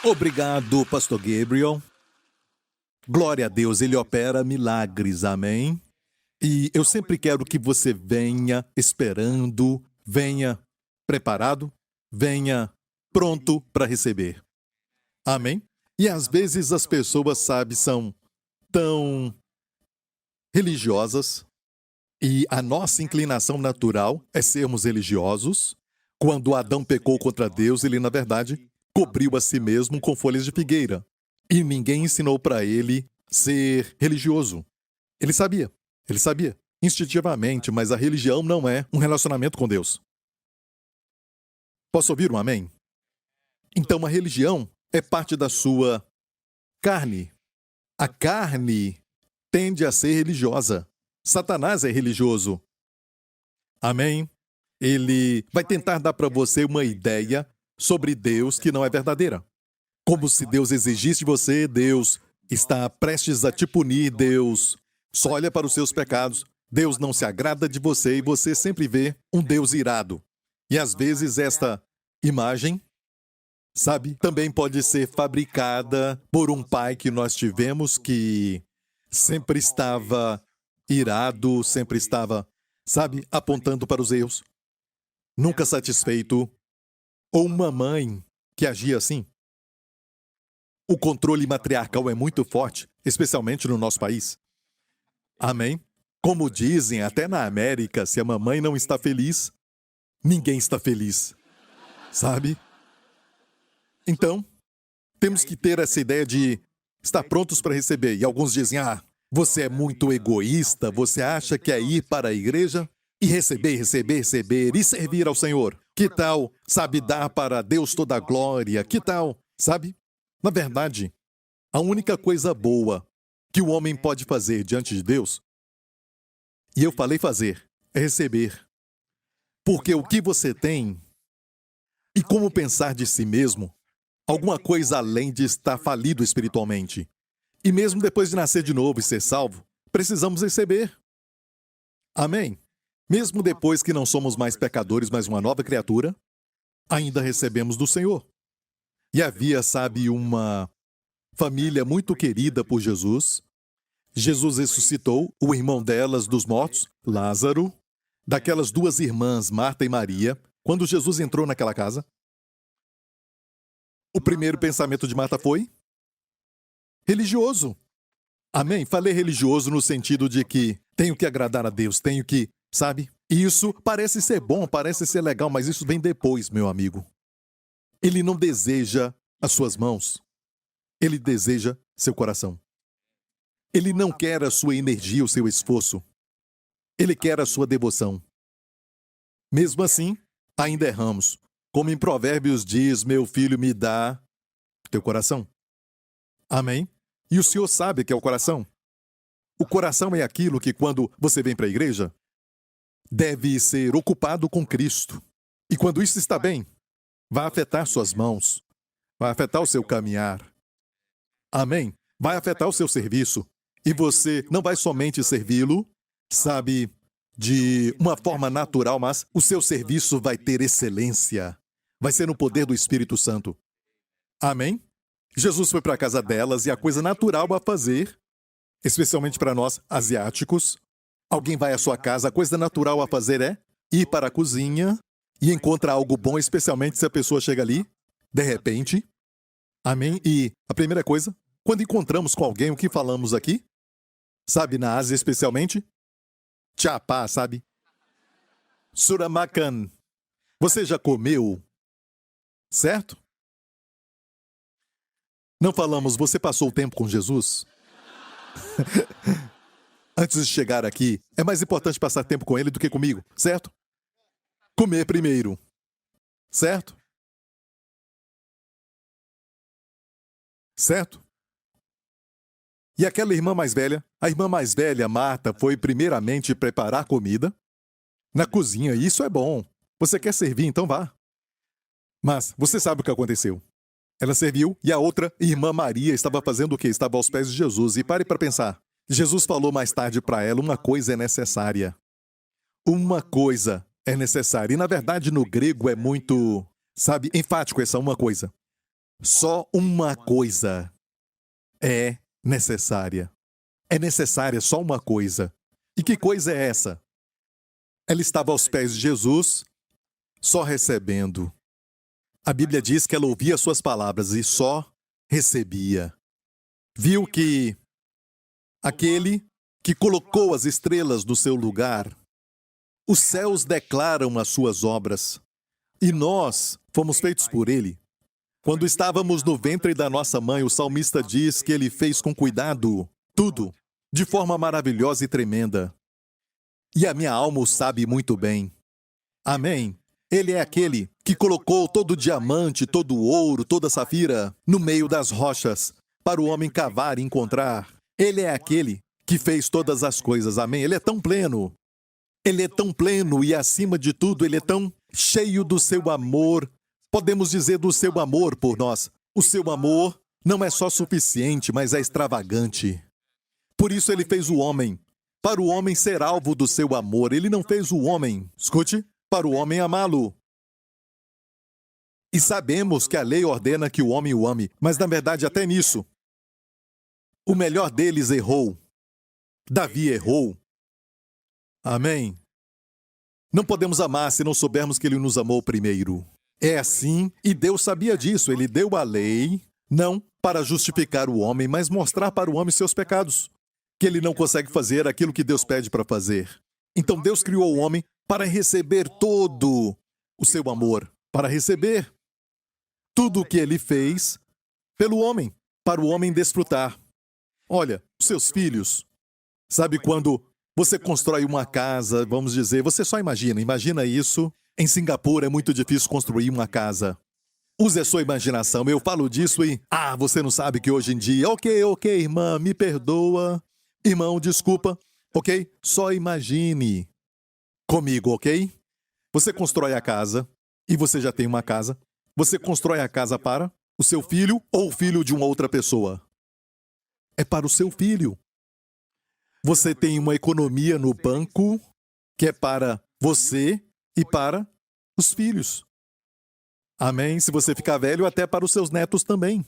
Obrigado, Pastor Gabriel. Glória a Deus, ele opera milagres, amém? E eu sempre quero que você venha esperando, venha preparado, venha pronto para receber. Amém? E às vezes as pessoas, sabe, são tão religiosas e a nossa inclinação natural é sermos religiosos. Quando Adão pecou contra Deus, ele, na verdade, cobriu a si mesmo com folhas de figueira. E ninguém ensinou para ele ser religioso. Ele sabia, instintivamente, mas a religião não é um relacionamento com Deus. Posso ouvir um amém? Então a religião é parte da sua carne. A carne tende a ser religiosa. Satanás é religioso. Amém? Ele vai tentar dar para você uma ideia sobre Deus que não é verdadeira. Como se Deus exigisse de você, Deus está prestes a te punir, Deus só olha para os seus pecados, Deus não se agrada de você e você sempre vê um Deus irado. E às vezes esta imagem, sabe, também pode ser fabricada por um pai que nós tivemos que sempre estava irado, sempre estava, sabe, apontando para os erros, nunca satisfeito, ou uma mãe que agia assim. O controle matriarcal é muito forte, especialmente no nosso país. Amém? Como dizem, até na América, se a mamãe não está feliz, ninguém está feliz. Sabe? Então, temos que ter essa ideia de estar prontos para receber. E alguns dizem, você é muito egoísta, você acha que é ir para a igreja e receber e servir ao Senhor. Que tal, sabe, dar para Deus toda a glória? Que tal, sabe? Na verdade, a única coisa boa que o homem pode fazer diante de Deus, e eu falei fazer, é receber. Porque o que você tem e como pensar de si mesmo, alguma coisa além de estar falido espiritualmente. E mesmo depois de nascer de novo e ser salvo, precisamos receber. Amém? Mesmo depois que não somos mais pecadores, mas uma nova criatura, ainda recebemos do Senhor. E havia, sabe, uma família muito querida por Jesus. Jesus ressuscitou o irmão delas dos mortos, Lázaro, daquelas duas irmãs, Marta e Maria. Quando Jesus entrou naquela casa, o primeiro pensamento de Marta foi religioso. Amém? Falei religioso no sentido de que tenho que agradar a Deus, tenho que, sabe? Isso parece ser bom, parece ser legal, mas isso vem depois, meu amigo. Ele não deseja as suas mãos. Ele deseja seu coração. Ele não quer a sua energia, o seu esforço. Ele quer a sua devoção. Mesmo assim, ainda erramos. Como em Provérbios diz, meu filho, me dá teu coração. Amém? E o Senhor sabe que é o coração. O coração é aquilo que, quando você vem para a igreja, deve ser ocupado com Cristo. E quando isso está bem, vai afetar suas mãos, vai afetar o seu caminhar. Amém? Vai afetar o seu serviço. E você não vai somente servi-lo, sabe, de uma forma natural, mas o seu serviço vai ter excelência. Vai ser no poder do Espírito Santo. Amém? Jesus foi para a casa delas e a coisa natural a fazer, especialmente para nós asiáticos, alguém vai à sua casa, a coisa natural a fazer é ir para a cozinha e encontra algo bom, especialmente se a pessoa chega ali, de repente. Amém? E a primeira coisa, quando encontramos com alguém, o que falamos aqui? Sabe, na Ásia especialmente? Chapa, sabe? Suramakan. Você já comeu? Certo? Não falamos, você passou o tempo com Jesus? Antes de chegar aqui, é mais importante passar tempo com ele do que comigo, certo? Comer primeiro. Certo? Certo? E aquela irmã mais velha, a irmã mais velha, Marta, foi primeiramente preparar comida na cozinha, e isso é bom. Você quer servir, então vá. Mas você sabe o que aconteceu. Ela serviu e a outra, irmã Maria, estava fazendo o quê? Estava aos pés de Jesus. E pare para pensar. Jesus falou mais tarde para ela, uma coisa é necessária. Uma coisa é necessária. E na verdade no grego é muito, sabe, enfático essa uma coisa. Só uma coisa é necessária. É necessária só uma coisa. E que coisa é essa? Ela estava aos pés de Jesus, só recebendo. A Bíblia diz que ela ouvia suas palavras e só recebia. Viu que aquele que colocou as estrelas no seu lugar, os céus declaram as suas obras, e nós fomos feitos por ele. Quando estávamos no ventre da nossa mãe, o salmista diz que ele fez com cuidado tudo, de forma maravilhosa e tremenda. E a minha alma o sabe muito bem. Amém. Ele é aquele que colocou todo o diamante, todo o ouro, toda a safira no meio das rochas, para o homem cavar e encontrar. Ele é aquele que fez todas as coisas. Amém. Ele é tão pleno. Ele é tão pleno e, acima de tudo, ele é tão cheio do seu amor. Podemos dizer do seu amor por nós. O seu amor não é só suficiente, mas é extravagante. Por isso ele fez o homem, para o homem ser alvo do seu amor. Ele não fez o homem, escute, para o homem amá-lo. E sabemos que a lei ordena que o homem o ame, mas na verdade até nisso, o melhor deles errou. Davi errou. Amém. Não podemos amar se não soubermos que ele nos amou primeiro. É assim, e Deus sabia disso. Ele deu a lei, não para justificar o homem, mas mostrar para o homem seus pecados, que ele não consegue fazer aquilo que Deus pede para fazer. Então Deus criou o homem para receber todo o seu amor, para receber tudo o que ele fez pelo homem, para o homem desfrutar. Olha, os seus filhos, sabe quando você constrói uma casa, vamos dizer, você só imagina isso. Em Singapura é muito difícil construir uma casa. Use a sua imaginação, eu falo disso e... você não sabe que hoje em dia... Ok, irmã, me perdoa. Irmão, desculpa. Ok? Só imagine comigo, ok? Você constrói a casa, e você já tem uma casa. Você constrói a casa para o seu filho ou o filho de uma outra pessoa? É para o seu filho. Você tem uma economia no banco que é para você e para os filhos. Amém? Se você ficar velho, até para os seus netos também.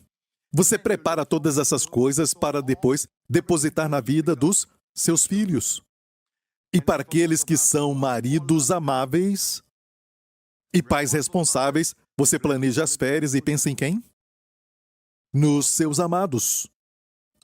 Você prepara todas essas coisas para depois depositar na vida dos seus filhos. E para aqueles que são maridos amáveis e pais responsáveis, você planeja as férias e pensa em quem? Nos seus amados.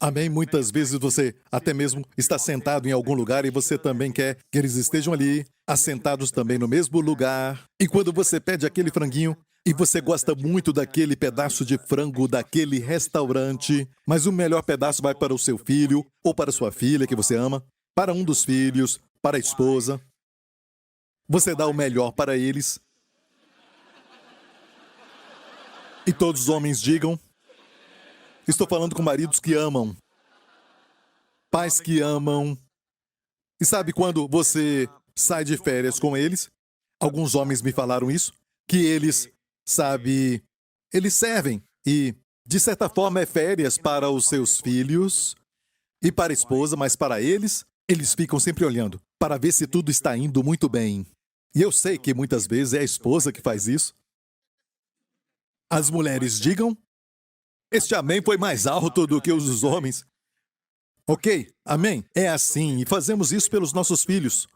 Amém? Muitas vezes você até mesmo está sentado em algum lugar e você também quer que eles estejam ali, assentados também no mesmo lugar. E quando você pede aquele franguinho, e você gosta muito daquele pedaço de frango daquele restaurante, mas o melhor pedaço vai para o seu filho ou para sua filha que você ama, para um dos filhos, para a esposa. Você dá o melhor para eles. E todos os homens digam... Estou falando com maridos que amam, pais que amam. E sabe quando você sai de férias com eles? Alguns homens me falaram isso, que eles, eles servem e, de certa forma, é férias para os seus filhos e para a esposa, mas para eles ficam sempre olhando para ver se tudo está indo muito bem. E eu sei que muitas vezes é a esposa que faz isso. As mulheres digam... Este amém foi mais alto do que os dos homens. Ok, amém? É assim, e fazemos isso pelos nossos filhos,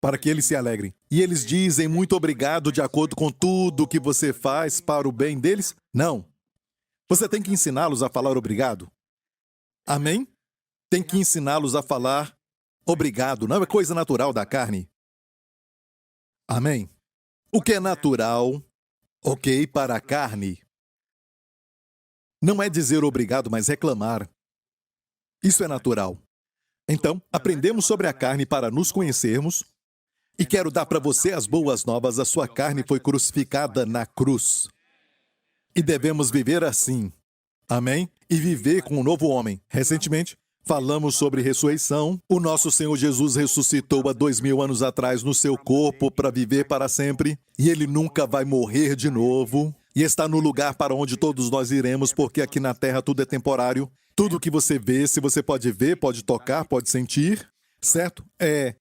para que eles se alegrem. E eles dizem muito obrigado de acordo com tudo que você faz para o bem deles? Não. Você tem que ensiná-los a falar obrigado. Amém? Tem que ensiná-los a falar obrigado, não é coisa natural da carne. Amém? O que é natural, ok, para a carne, não é dizer obrigado, mas reclamar. Isso é natural. Então, aprendemos sobre a carne para nos conhecermos. E quero dar para você as boas novas. A sua carne foi crucificada na cruz. E devemos viver assim. Amém? E viver com um novo homem. Recentemente, falamos sobre ressurreição. O nosso Senhor Jesus ressuscitou há 2000 anos atrás no seu corpo para viver para sempre. E ele nunca vai morrer de novo. E está no lugar para onde todos nós iremos, porque aqui na Terra tudo é temporário. Tudo que você vê, se você pode ver, pode tocar, pode sentir, certo? É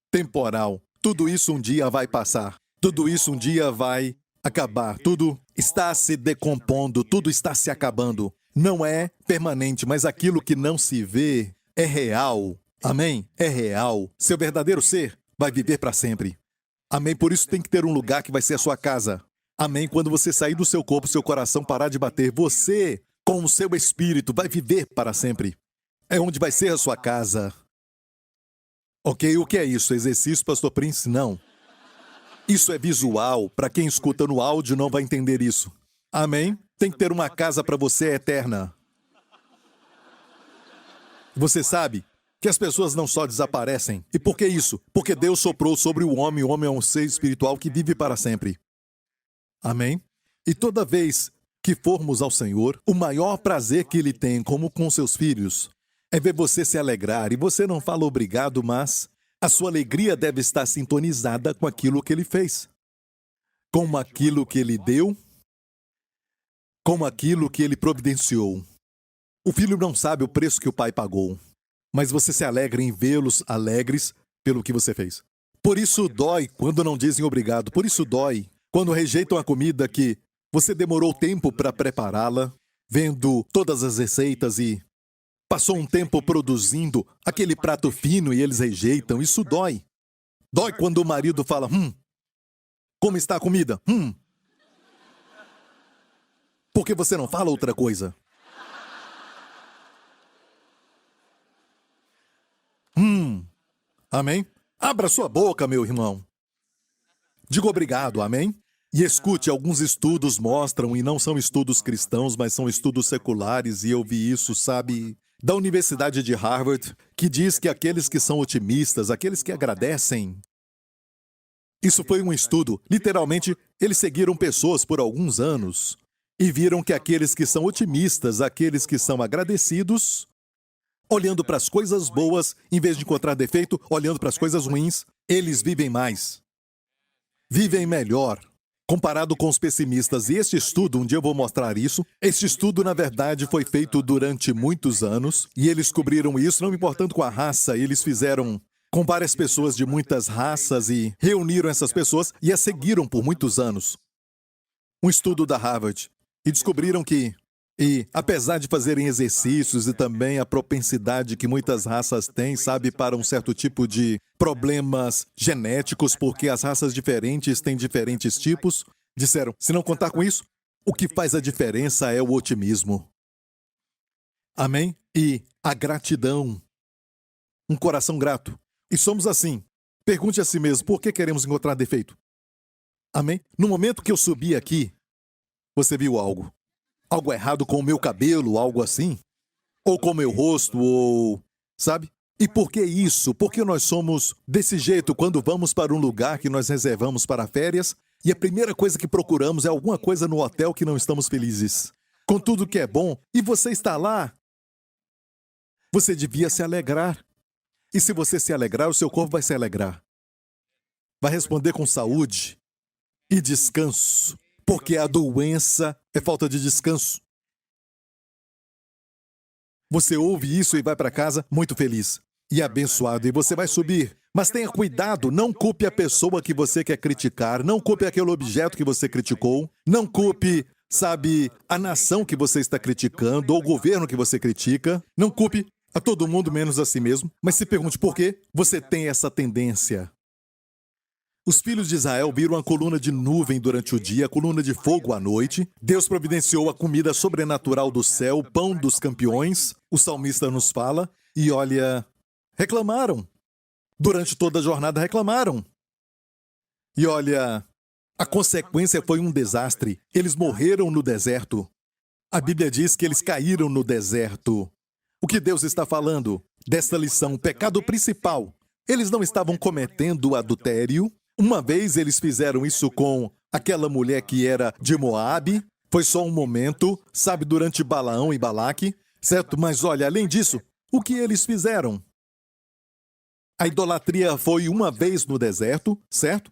temporal. Tudo isso um dia vai passar. Tudo isso um dia vai acabar. Tudo está se decompondo, tudo está se acabando. Não é permanente, mas aquilo que não se vê é real. Amém? É real. Seu verdadeiro ser vai viver para sempre. Amém? Por isso tem que ter um lugar que vai ser a sua casa. Amém? Quando você sair do seu corpo, seu coração parar de bater, você, com o seu espírito, vai viver para sempre. É onde vai ser a sua casa. Ok, o que é isso? Exercício, Pastor Prince? Não. Isso é visual. Para quem escuta no áudio não vai entender isso. Amém? Tem que ter uma casa para você eterna. Você sabe que as pessoas não só desaparecem. E por que isso? Porque Deus soprou sobre o homem é um ser espiritual que vive para sempre. Amém? E toda vez que formos ao Senhor, o maior prazer que Ele tem, como com seus filhos, é ver você se alegrar. E você não fala obrigado, mas a sua alegria deve estar sintonizada com aquilo que Ele fez. Com aquilo que Ele deu, com aquilo que Ele providenciou. O filho não sabe o preço que o pai pagou, mas você se alegra em vê-los alegres pelo que você fez. Por isso dói quando não dizem obrigado. Por isso dói quando rejeitam a comida que você demorou tempo para prepará-la, vendo todas as receitas e passou um tempo produzindo aquele prato fino e eles rejeitam. Isso dói. Dói quando o marido fala, como está a comida? Porque você não fala outra coisa. Amém? Abra sua boca, meu irmão. Diga obrigado, amém? E escute, alguns estudos mostram, e não são estudos cristãos, mas são estudos seculares, e eu vi isso, sabe, da Universidade de Harvard, que diz que aqueles que são otimistas, aqueles que agradecem. Isso foi um estudo. Literalmente, eles seguiram pessoas por alguns anos e viram que aqueles que são otimistas, aqueles que são agradecidos, olhando para as coisas boas, em vez de encontrar defeito, olhando para as coisas ruins, eles vivem mais. Vivem melhor, comparado com os pessimistas. E este estudo, um dia eu vou mostrar isso, este estudo, na verdade, foi feito durante muitos anos, e eles cobriram isso, não importando com a raça, eles fizeram com várias pessoas de muitas raças e reuniram essas pessoas e as seguiram por muitos anos. Um estudo da Harvard. E descobriram que, apesar de fazerem exercícios e também a propensidade que muitas raças têm, sabe, para um certo tipo de problemas genéticos, porque as raças diferentes têm diferentes tipos, disseram, se não contar com isso, o que faz a diferença é o otimismo. Amém? E a gratidão. Um coração grato. E somos assim. Pergunte a si mesmo, por que queremos encontrar defeito? Amém? No momento que eu subi aqui, você viu algo? Algo errado com o meu cabelo, algo assim? Ou com o meu rosto, ou... sabe? E por que isso? Porque nós somos desse jeito quando vamos para um lugar que nós reservamos para férias e a primeira coisa que procuramos é alguma coisa no hotel que não estamos felizes. Com tudo que é bom, e você está lá, você devia se alegrar. E se você se alegrar, o seu corpo vai se alegrar. Vai responder com saúde e descanso. Porque a doença é falta de descanso. Você ouve isso e vai para casa muito feliz e abençoado, e você vai subir. Mas tenha cuidado, não culpe a pessoa que você quer criticar, não culpe aquele objeto que você criticou, não culpe, sabe, a nação que você está criticando, ou o governo que você critica, não culpe a todo mundo menos a si mesmo, mas se pergunte por que você tem essa tendência. Os filhos de Israel viram a coluna de nuvem durante o dia, a coluna de fogo à noite. Deus providenciou a comida sobrenatural do céu, o pão dos campeões. O salmista nos fala. E olha, reclamaram. Durante toda a jornada reclamaram. E olha, a consequência foi um desastre. Eles morreram no deserto. A Bíblia diz que eles caíram no deserto. O que Deus está falando desta lição? O pecado principal. Eles não estavam cometendo adultério. Uma vez eles fizeram isso com aquela mulher que era de Moabe. Foi só um momento, sabe, durante Balaão e Balaque, certo? Mas olha, além disso, o que eles fizeram? A idolatria foi uma vez no deserto, certo?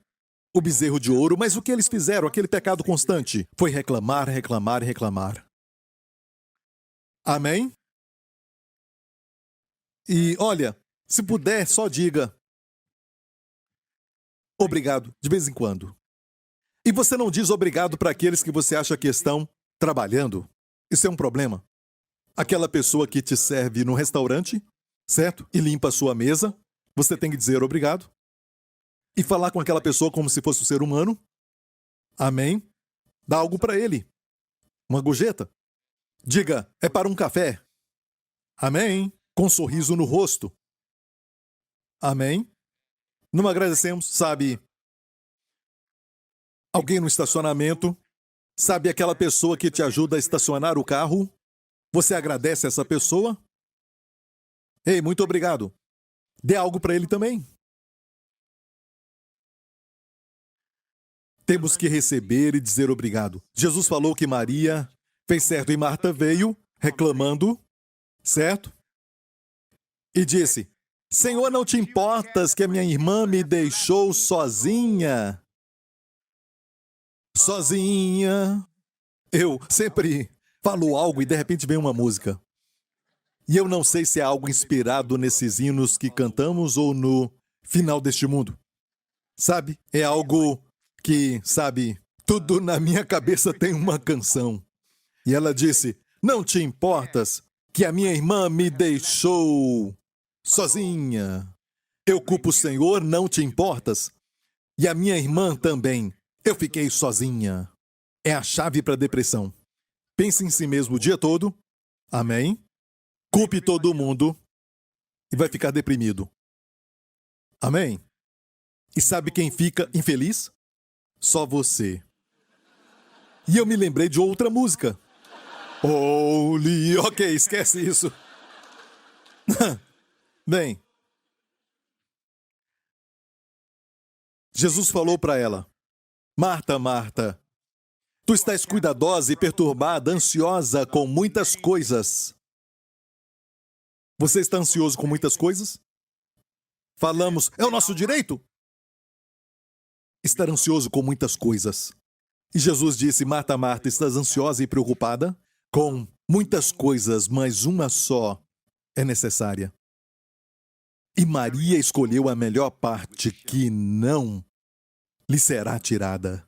O bezerro de ouro, mas o que eles fizeram? Aquele pecado constante foi reclamar, reclamar, reclamar. Amém? E olha, se puder, só diga obrigado, de vez em quando. E você não diz obrigado para aqueles que você acha que estão trabalhando. Isso é um problema. Aquela pessoa que te serve no restaurante, certo? E limpa a sua mesa, você tem que dizer obrigado. E falar com aquela pessoa como se fosse um ser humano. Amém? Dá algo para ele. Uma gorjeta. Diga, é para um café. Amém? Com um sorriso no rosto. Amém? Não agradecemos, sabe? Alguém no estacionamento, sabe aquela pessoa que te ajuda a estacionar o carro? Você agradece essa pessoa? Ei, muito obrigado. Dê algo para ele também. Temos que receber e dizer obrigado. Jesus falou que Maria fez certo e Marta veio reclamando, certo? E disse, Senhor, não te importas que a minha irmã me deixou sozinha? Sozinha. Eu sempre falo algo e de repente vem uma música. E eu não sei se é algo inspirado nesses hinos que cantamos ou no final deste mundo. Sabe? É algo que, sabe, tudo na minha cabeça tem uma canção. E ela disse, não te importas que a minha irmã me deixou sozinha. Eu culpo o Senhor, não te importas? E a minha irmã também. Eu fiquei sozinha. É a chave para a depressão. Pense em si mesmo o dia todo. Amém? Culpe todo mundo e vai ficar deprimido. Amém? E sabe quem fica infeliz? Só você. E eu me lembrei de outra música. Holy... Ok, esquece isso. Bem, Jesus falou para ela, Marta, Marta, tu estás cuidadosa e perturbada, ansiosa com muitas coisas. Você está ansioso com muitas coisas? Falamos, é o nosso direito? Estar ansioso com muitas coisas. E Jesus disse, Marta, Marta, estás ansiosa e preocupada com muitas coisas, mas uma só é necessária. E Maria escolheu a melhor parte que não lhe será tirada.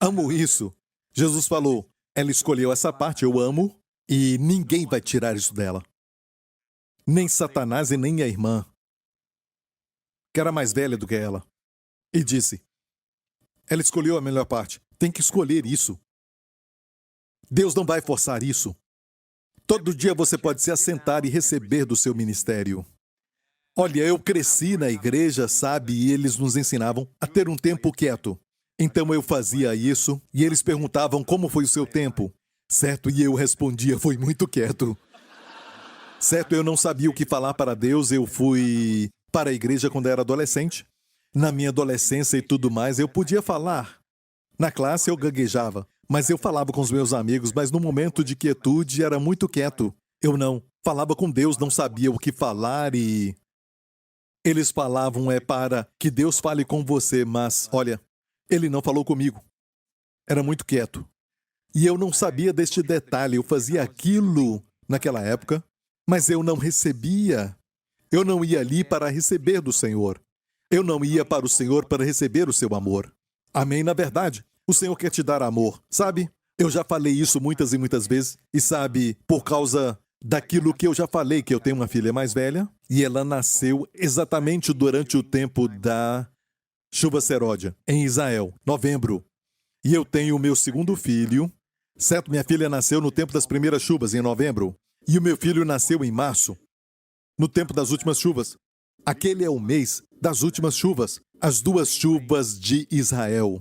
Amo isso. Jesus falou, ela escolheu essa parte, eu amo, e ninguém vai tirar isso dela. Nem Satanás e nem a irmã, que era mais velha do que ela. E disse, ela escolheu a melhor parte. Tem que escolher isso. Deus não vai forçar isso. Todo dia você pode se assentar e receber do seu ministério. Olha, eu cresci na igreja, sabe, e eles nos ensinavam a ter um tempo quieto. Então eu fazia isso, e eles perguntavam como foi o seu tempo. Certo, e eu respondia, foi muito quieto. Certo, eu não sabia o que falar para Deus, eu fui para a igreja quando era adolescente. Na minha adolescência e tudo mais, eu podia falar. Na classe eu gaguejava, mas eu falava com os meus amigos, mas no momento de quietude era muito quieto. Eu não. Falava com Deus, não sabia o que falar e... Eles falavam para que Deus fale com você, mas, olha, Ele não falou comigo. Era muito quieto. E eu não sabia deste detalhe, eu fazia aquilo naquela época, mas eu não recebia. Eu não ia ali para receber do Senhor. Eu não ia para o Senhor para receber o seu amor. Amém? Na verdade, o Senhor quer te dar amor, sabe? Eu já falei isso muitas e muitas vezes, e sabe, por causa daquilo que eu já falei, que eu tenho uma filha mais velha, e ela nasceu exatamente durante o tempo da chuva seródia, em Israel, novembro. E eu tenho o meu segundo filho, certo? Minha filha nasceu no tempo das primeiras chuvas, em novembro, e o meu filho nasceu em março, no tempo das últimas chuvas. Aquele é o mês das últimas chuvas, as duas chuvas de Israel.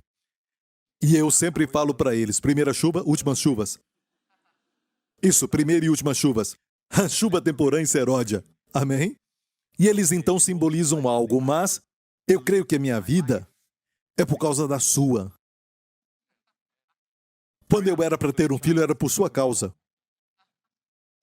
E eu sempre falo para eles, primeira chuva, últimas chuvas. Isso, primeira e últimas chuvas. A chuva temporã em Seródia. Amém? E eles então simbolizam algo, mas eu creio que a minha vida é por causa da sua. Quando eu era para ter um filho, era por sua causa.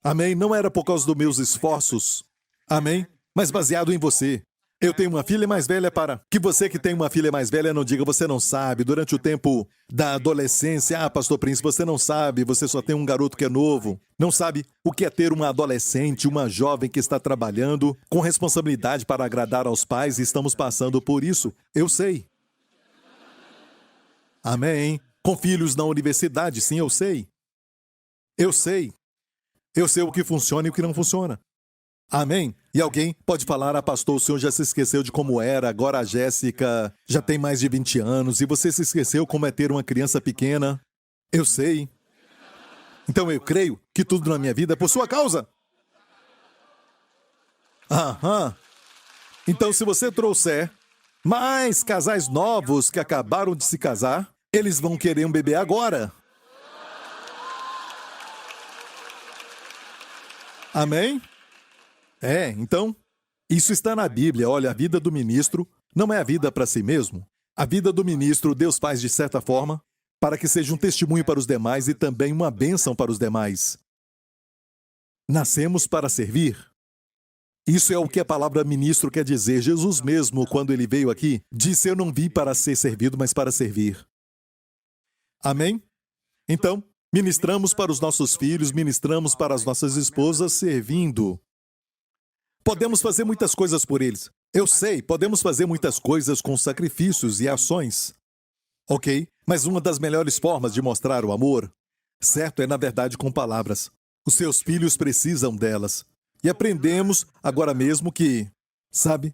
Amém? Não era por causa dos meus esforços. Amém? Mas baseado em você. Eu tenho uma filha mais velha para... Que você que tem uma filha mais velha não diga, você não sabe. Durante o tempo da adolescência, pastor Príncipe, você não sabe, você só tem um garoto que é novo. Não sabe o que é ter uma adolescente, uma jovem que está trabalhando com responsabilidade para agradar aos pais e estamos passando por isso. Eu sei. Amém. Com filhos na universidade, sim, eu sei. Eu sei. Eu sei o que funciona e o que não funciona. Amém? E alguém pode falar, pastor, o senhor já se esqueceu de como era, agora a Jéssica já tem mais de 20 anos e você se esqueceu como é ter uma criança pequena. Eu sei. Então eu creio que tudo na minha vida é por sua causa. Aham. Então se você trouxer mais casais novos que acabaram de se casar, eles vão querer um bebê agora. Amém? Então, isso está na Bíblia. Olha, a vida do ministro não é a vida para si mesmo. A vida do ministro, Deus faz de certa forma para que seja um testemunho para os demais e também uma bênção para os demais. Nascemos para servir. Isso é o que a palavra ministro quer dizer. Jesus mesmo, quando ele veio aqui, disse: eu não vim para ser servido, mas para servir. Amém? Então, ministramos para os nossos filhos, ministramos para as nossas esposas, servindo. Podemos fazer muitas coisas por eles. Eu sei, podemos fazer muitas coisas com sacrifícios e ações. Ok? Mas uma das melhores formas de mostrar o amor, certo, é na verdade com palavras. Os seus filhos precisam delas. E aprendemos agora mesmo que, sabe,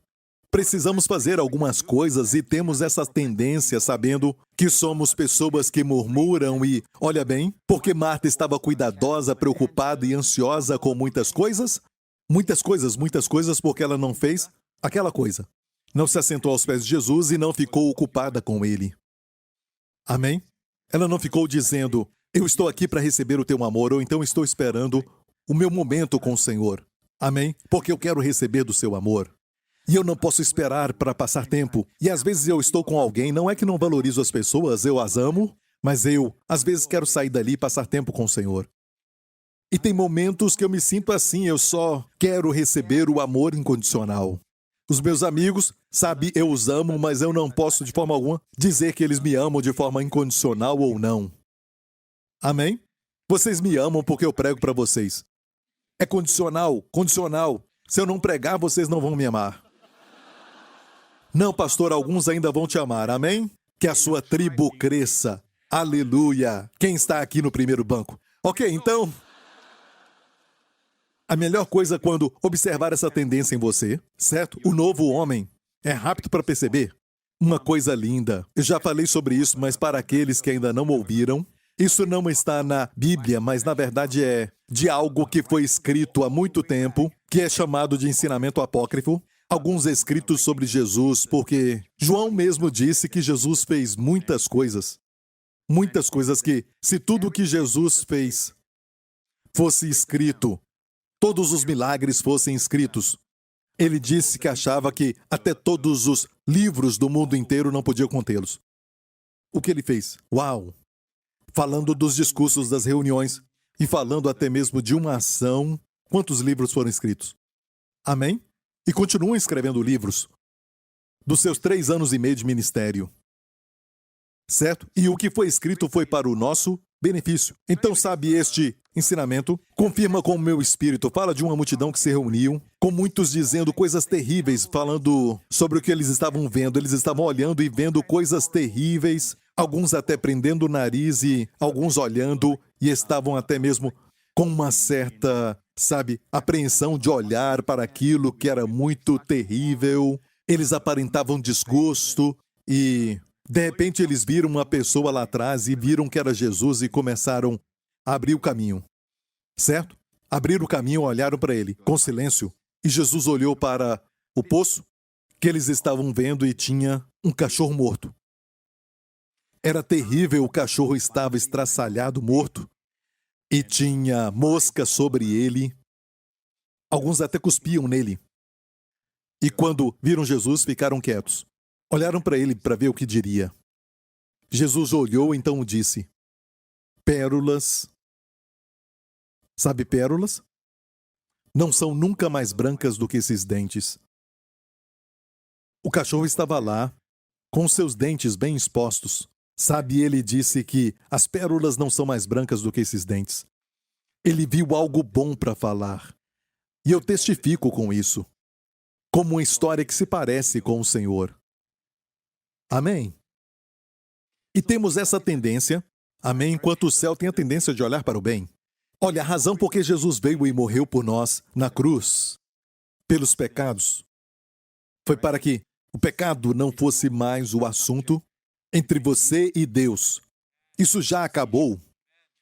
precisamos fazer algumas coisas e temos essa tendência sabendo que somos pessoas que murmuram e, olha bem, porque Marta estava cuidadosa, preocupada e ansiosa com muitas coisas, muitas coisas porque ela não fez aquela coisa. Não se assentou aos pés de Jesus e não ficou ocupada com ele. Amém? Ela não ficou dizendo, eu estou aqui para receber o teu amor, ou então estou esperando o meu momento com o Senhor. Amém? Porque eu quero receber do seu amor. E eu não posso esperar para passar tempo. E às vezes eu estou com alguém, não é que não valorizo as pessoas, eu as amo, mas eu, às vezes, quero sair dali e passar tempo com o Senhor. E tem momentos que eu me sinto assim, eu só quero receber o amor incondicional. Os meus amigos, sabe, eu os amo, mas eu não posso de forma alguma dizer que eles me amam de forma incondicional ou não. Amém? Vocês me amam porque eu prego para vocês. É condicional, condicional. Se eu não pregar, vocês não vão me amar. Não, pastor, alguns ainda vão te amar, amém? Que a sua tribo cresça. Aleluia! Quem está aqui no primeiro banco? Ok, então... A melhor coisa quando observar essa tendência em você, certo? O novo homem é rápido para perceber. Uma coisa linda. Eu já falei sobre isso, mas para aqueles que ainda não ouviram, isso não está na Bíblia, mas na verdade é de algo que foi escrito há muito tempo, que é chamado de ensinamento apócrifo. Alguns escritos sobre Jesus, porque João mesmo disse que Jesus fez muitas coisas. Muitas coisas que, se tudo o que Jesus fez fosse escrito, todos os milagres fossem escritos, ele disse que achava que até todos os livros do mundo inteiro não podiam contê-los. O que ele fez? Uau! Falando dos discursos das reuniões e falando até mesmo de uma ação, quantos livros foram escritos? Amém? E continuam escrevendo livros dos seus 3 anos e meio de ministério. Certo? E o que foi escrito foi para o nosso benefício. Então, sabe, este ensinamento confirma com o meu espírito, fala de uma multidão que se reuniu, com muitos dizendo coisas terríveis, falando sobre o que eles estavam vendo. Eles estavam olhando e vendo coisas terríveis, alguns até prendendo o nariz e alguns olhando e estavam até mesmo com uma certa, sabe, apreensão de olhar para aquilo que era muito terrível. Eles aparentavam desgosto e, de repente, eles viram uma pessoa lá atrás e viram que era Jesus e começaram a abrir o caminho. Certo? Abriram o caminho, olharam para ele, com silêncio. E Jesus olhou para o poço que eles estavam vendo e tinha um cachorro morto. Era terrível, o cachorro estava estraçalhado, morto. E tinha mosca sobre ele. Alguns até cuspiam nele. E quando viram Jesus, ficaram quietos. Olharam para ele para ver o que diria. Jesus olhou, então disse: pérolas. Sabe pérolas? Não são nunca mais brancas do que esses dentes. O cachorro estava lá, com seus dentes bem expostos. Sabe, ele disse que as pérolas não são mais brancas do que esses dentes. Ele viu algo bom para falar. E eu testifico com isso. Como uma história que se parece com o Senhor. Amém? E temos essa tendência, amém, enquanto o céu tem a tendência de olhar para o bem. Olha, a razão por que Jesus veio e morreu por nós na cruz, pelos pecados, foi para que o pecado não fosse mais o assunto entre você e Deus. Isso já acabou.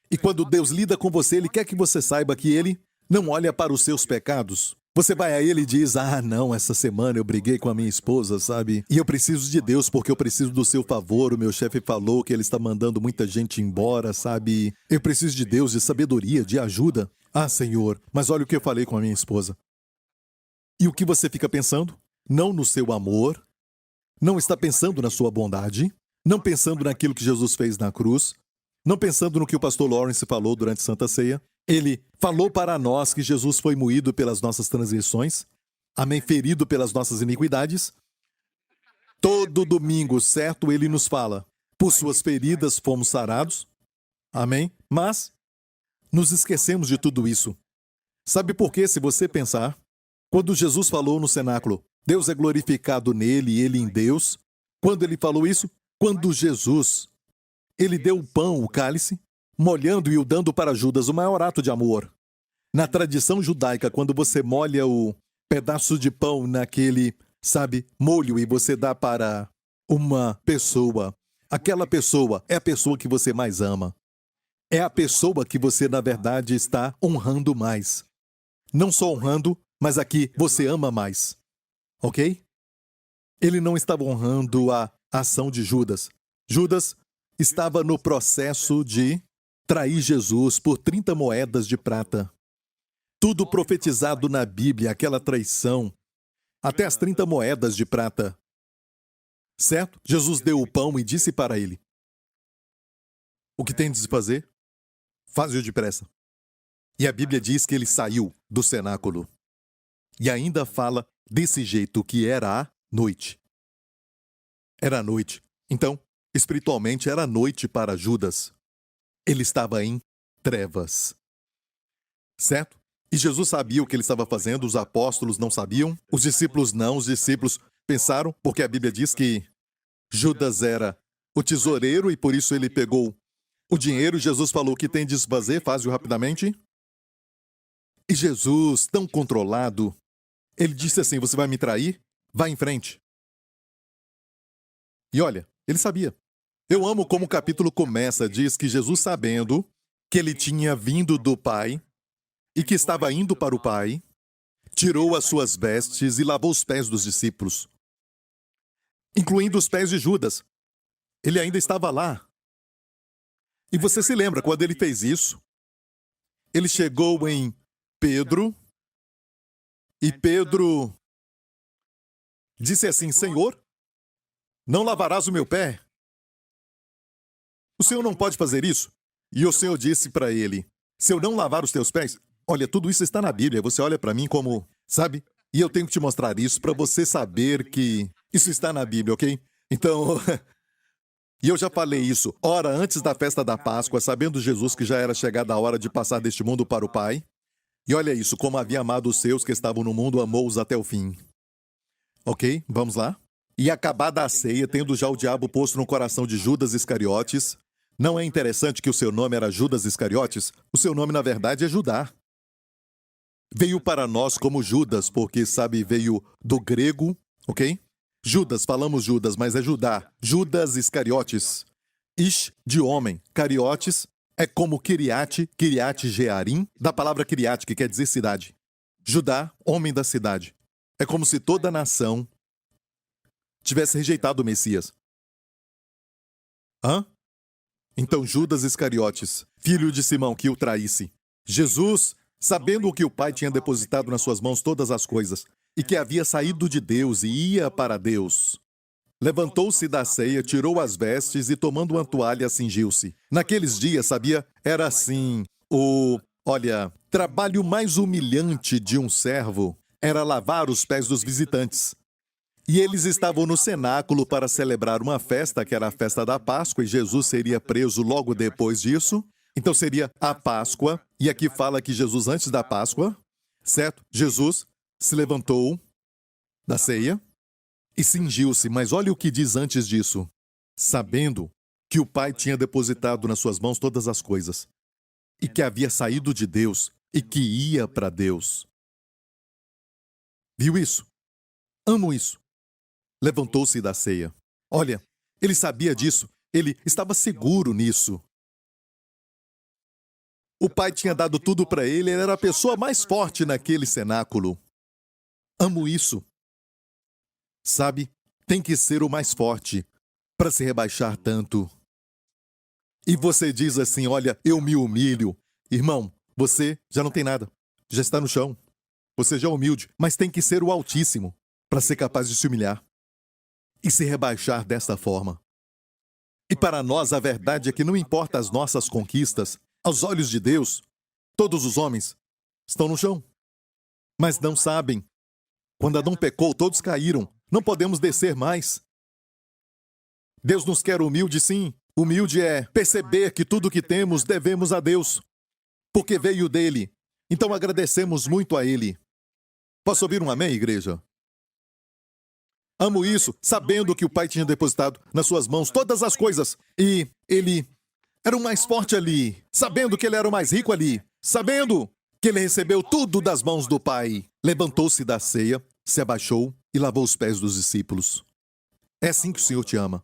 E quando Deus lida com você, Ele quer que você saiba que Ele não olha para os seus pecados. Você vai a Ele e diz, não, essa semana eu briguei com a minha esposa, sabe? E eu preciso de Deus porque eu preciso do seu favor. O meu chefe falou que ele está mandando muita gente embora, sabe? Eu preciso de Deus, de sabedoria, de ajuda. Senhor, mas olha o que eu falei com a minha esposa. E o que você fica pensando? Não no seu amor, não está pensando na sua bondade, não pensando naquilo que Jesus fez na cruz, não pensando no que o pastor Lawrence falou durante a Santa Ceia. Ele falou para nós que Jesus foi moído pelas nossas transgressões, amém, ferido pelas nossas iniquidades. Todo domingo, certo, ele nos fala, por suas feridas fomos sarados, amém, mas nos esquecemos de tudo isso. Sabe por quê, se você pensar? Quando Jesus falou no cenáculo, Deus é glorificado nele e ele em Deus. Quando ele falou isso? Quando Jesus, ele deu o pão, o cálice, molhando e o dando para Judas, o maior ato de amor. Na tradição judaica, quando você molha o pedaço de pão naquele, sabe, molho e você dá para uma pessoa, aquela pessoa é a pessoa que você mais ama. É a pessoa que você, na verdade, está honrando mais. Não só honrando, mas aqui você ama mais. Ok? Ele não estava honrando a ação de Judas. Judas estava no processo de trair Jesus por 30 moedas de prata. Tudo profetizado na Bíblia, aquela traição, até as 30 moedas de prata. Certo? Jesus deu o pão e disse para ele: o que tem de se fazer? Faze-o depressa. E a Bíblia diz que ele saiu do cenáculo. E ainda fala desse jeito, que era a noite. Era a noite. Então, espiritualmente, era a noite para Judas. Ele estava em trevas. Certo? E Jesus sabia o que ele estava fazendo, os apóstolos não sabiam, os discípulos não, os discípulos pensaram, porque a Bíblia diz que Judas era o tesoureiro e por isso ele pegou o dinheiro. Jesus falou: o que tem de se fazer, faz-o rapidamente. E Jesus, tão controlado, ele disse assim: você vai me trair? Vá em frente. E olha, ele sabia. Eu amo como o capítulo começa, diz que Jesus, sabendo que ele tinha vindo do Pai e que estava indo para o Pai, tirou as suas vestes e lavou os pés dos discípulos, incluindo os pés de Judas. Ele ainda estava lá. E você se lembra, quando ele fez isso, ele chegou em Pedro, e Pedro disse assim: Senhor, não lavarás o meu pé? O Senhor não pode fazer isso? E o Senhor disse para ele: se eu não lavar os teus pés? Olha, tudo isso está na Bíblia. Você olha para mim como, sabe? E eu tenho que te mostrar isso para você saber que isso está na Bíblia, ok? Então, e eu já falei isso. Ora, antes da festa da Páscoa, sabendo Jesus que já era chegada a hora de passar deste mundo para o Pai, e olha isso, como havia amado os seus que estavam no mundo, amou-os até o fim. Ok? Vamos lá? E acabada a ceia, tendo já o diabo posto no coração de Judas Iscariotes. Não é interessante que o seu nome era Judas Iscariotes? O seu nome, na verdade, é Judá. Veio para nós como Judas, porque, sabe, veio do grego, ok? Judas, falamos Judas, mas é Judá. Judas Iscariotes. Ish, de homem. Cariotes é como Kiriate, Kiriate Jearim, da palavra Kiriate, que quer dizer cidade. Judá, homem da cidade. É como se toda a nação tivesse rejeitado o Messias. Então Judas Iscariotes, filho de Simão, que o traísse. Jesus, sabendo que o Pai tinha depositado nas suas mãos todas as coisas, e que havia saído de Deus e ia para Deus, levantou-se da ceia, tirou as vestes e, tomando uma toalha, cingiu-se. Naqueles dias, sabia, era assim, trabalho mais humilhante de um servo era lavar os pés dos visitantes. E eles estavam no cenáculo para celebrar uma festa, que era a festa da Páscoa, e Jesus seria preso logo depois disso. Então seria a Páscoa, e aqui fala que Jesus, antes da Páscoa, certo? Jesus se levantou da ceia e cingiu-se, mas olha o que diz antes disso. Sabendo que o Pai tinha depositado nas suas mãos todas as coisas, e que havia saído de Deus e que ia para Deus. Viu isso? Amo isso. Levantou-se da ceia. Olha, ele sabia disso, ele estava seguro nisso. O Pai tinha dado tudo para ele, ele era a pessoa mais forte naquele cenáculo. Amo isso. Sabe, tem que ser o mais forte para se rebaixar tanto. E você diz assim, olha, eu me humilho. Irmão, você já não tem nada, já está no chão. Você já é humilde, mas tem que ser o Altíssimo para ser capaz de se humilhar e se rebaixar desta forma. E para nós a verdade é que não importa as nossas conquistas, aos olhos de Deus, todos os homens estão no chão. Mas não sabem. Quando Adão pecou, todos caíram. Não podemos descer mais. Deus nos quer humilde, sim. Humilde é perceber que tudo que temos devemos a Deus, porque veio dele. Então agradecemos muito a ele. Posso ouvir um amém, igreja? Amo isso, sabendo que o Pai tinha depositado nas suas mãos todas as coisas. E ele era o mais forte ali, sabendo que ele era o mais rico ali, sabendo que ele recebeu tudo das mãos do Pai. Levantou-se da ceia, se abaixou e lavou os pés dos discípulos. É assim que o Senhor te ama.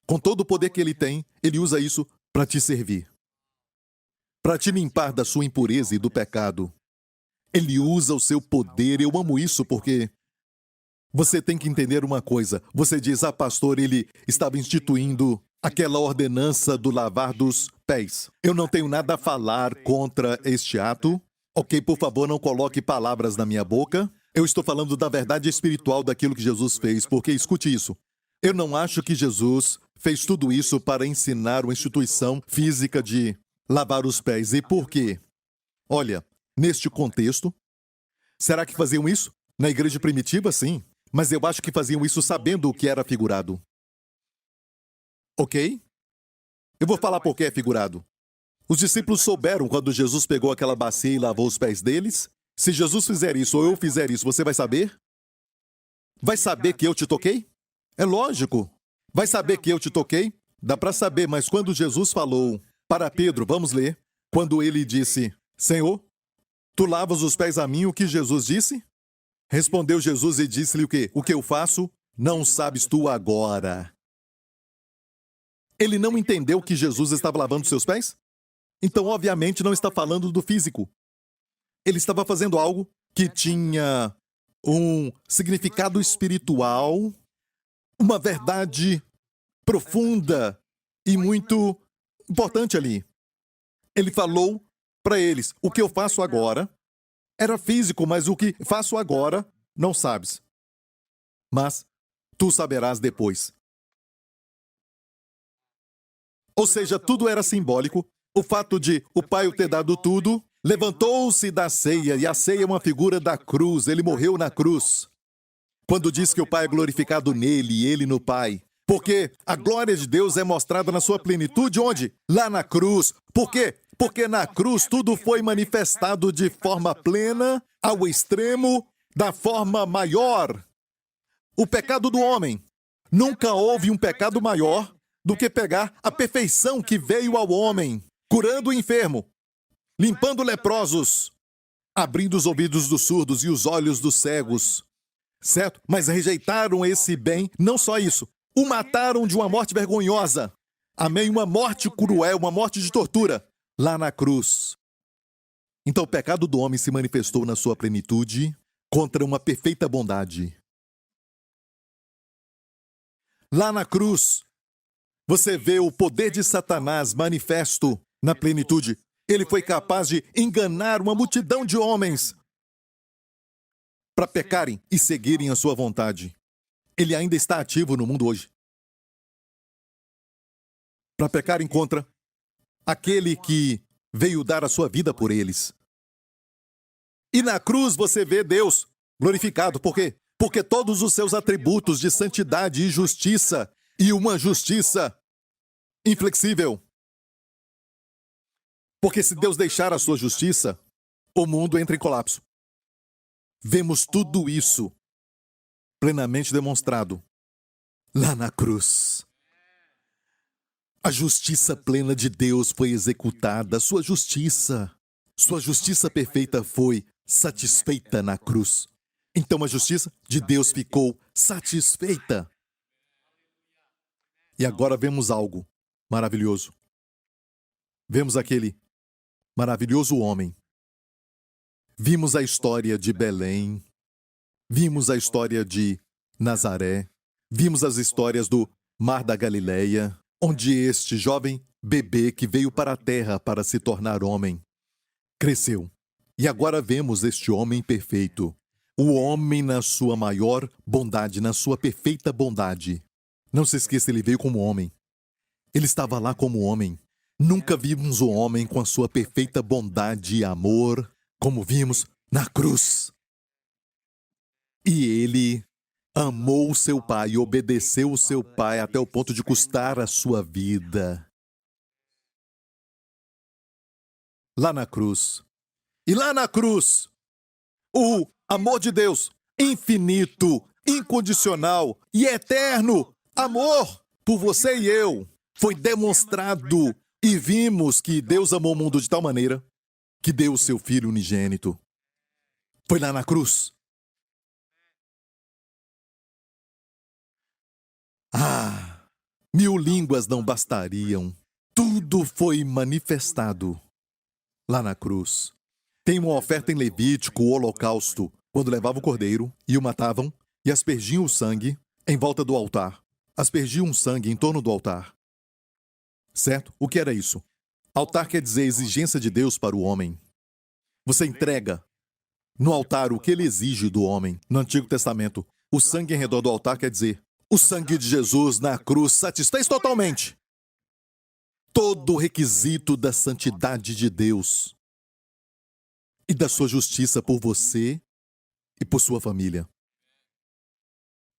Com todo o poder que ele tem, ele usa isso para te servir, para te limpar da sua impureza e do pecado. Ele usa o seu poder. Eu amo isso porque você tem que entender uma coisa. Você diz, pastor, ele estava instituindo aquela ordenança do lavar dos pés. Eu não tenho nada a falar contra este ato. Ok, por favor, não coloque palavras na minha boca. Eu estou falando da verdade espiritual daquilo que Jesus fez, porque escute isso. Eu não acho que Jesus fez tudo isso para ensinar uma instituição física de lavar os pés. E por quê? Olha, neste contexto, será que faziam isso? Na igreja primitiva, sim. Mas eu acho que faziam isso sabendo o que era figurado. Ok? Eu vou falar por que é figurado. Os discípulos souberam quando Jesus pegou aquela bacia e lavou os pés deles? Se Jesus fizer isso ou eu fizer isso, você vai saber? Vai saber que eu te toquei? É lógico. Vai saber que eu te toquei? Dá para saber, mas quando Jesus falou para Pedro, vamos ler, quando ele disse, Senhor, tu lavas os pés a mim, o que Jesus disse? Respondeu Jesus e disse-lhe o quê? O que eu faço, não sabes tu agora. Ele não entendeu que Jesus estava lavando seus pés? Então, obviamente, não está falando do físico. Ele estava fazendo algo que tinha um significado espiritual, uma verdade profunda e muito importante ali. Ele falou para eles, o que eu faço agora era físico, mas o que faço agora não sabes. Mas tu saberás depois. Ou seja, tudo era simbólico. O fato de o Pai o ter dado tudo, levantou-se da ceia, e a ceia é uma figura da cruz. Ele morreu na cruz. Quando diz que o Pai é glorificado nele e ele no Pai. Porque a glória de Deus é mostrada na sua plenitude onde? Lá na cruz. Por quê? Porque na cruz tudo foi manifestado de forma plena, ao extremo, da forma maior. O pecado do homem. Nunca houve um pecado maior do que pegar a perfeição que veio ao homem, curando o enfermo, limpando leprosos, abrindo os ouvidos dos surdos e os olhos dos cegos. Certo? Mas rejeitaram esse bem, não só isso, o mataram de uma morte vergonhosa. Amém? Uma morte cruel, uma morte de tortura, lá na cruz. Então o pecado do homem se manifestou na sua plenitude contra uma perfeita bondade. Lá na cruz, você vê o poder de Satanás manifesto na plenitude. Ele foi capaz de enganar uma multidão de homens para pecarem e seguirem a sua vontade. Ele ainda está ativo no mundo hoje. Para pecarem contra aquele que veio dar a sua vida por eles. E na cruz você vê Deus glorificado. Por quê? Porque todos os seus atributos de santidade e justiça, e uma justiça inflexível. Porque se Deus deixar a sua justiça, o mundo entra em colapso. Vemos tudo isso plenamente demonstrado lá na cruz. A justiça plena de Deus foi executada, sua justiça perfeita foi satisfeita na cruz. Então a justiça de Deus ficou satisfeita. E agora vemos algo maravilhoso. Vemos aquele maravilhoso homem. Vimos a história de Belém. Vimos a história de Nazaré. Vimos as histórias do Mar da Galileia, onde este jovem bebê que veio para a terra para se tornar homem, cresceu. E agora vemos este homem perfeito. O homem na sua maior bondade, na sua perfeita bondade. Não se esqueça, ele veio como homem. Ele estava lá como homem. Nunca vimos o homem com a sua perfeita bondade e amor, como vimos na cruz. E ele amou o seu pai e obedeceu o seu pai até o ponto de custar a sua vida. Lá na cruz. E lá na cruz, o amor de Deus, infinito, incondicional e eterno amor por você e eu, foi demonstrado. E vimos que Deus amou o mundo de tal maneira que deu o seu Filho unigênito. Foi lá na cruz. Ah, 1000 línguas não bastariam. Tudo foi manifestado lá na cruz. Tem uma oferta em Levítico, o holocausto, quando levavam o cordeiro e o matavam e aspergiam o sangue em volta do altar. Aspergiam o sangue em torno do altar. Certo? O que era isso? Altar quer dizer exigência de Deus para o homem. Você entrega no altar o que ele exige do homem. No Antigo Testamento, o sangue em redor do altar quer dizer o sangue de Jesus na cruz satisfez totalmente todo o requisito da santidade de Deus e da sua justiça por você e por sua família.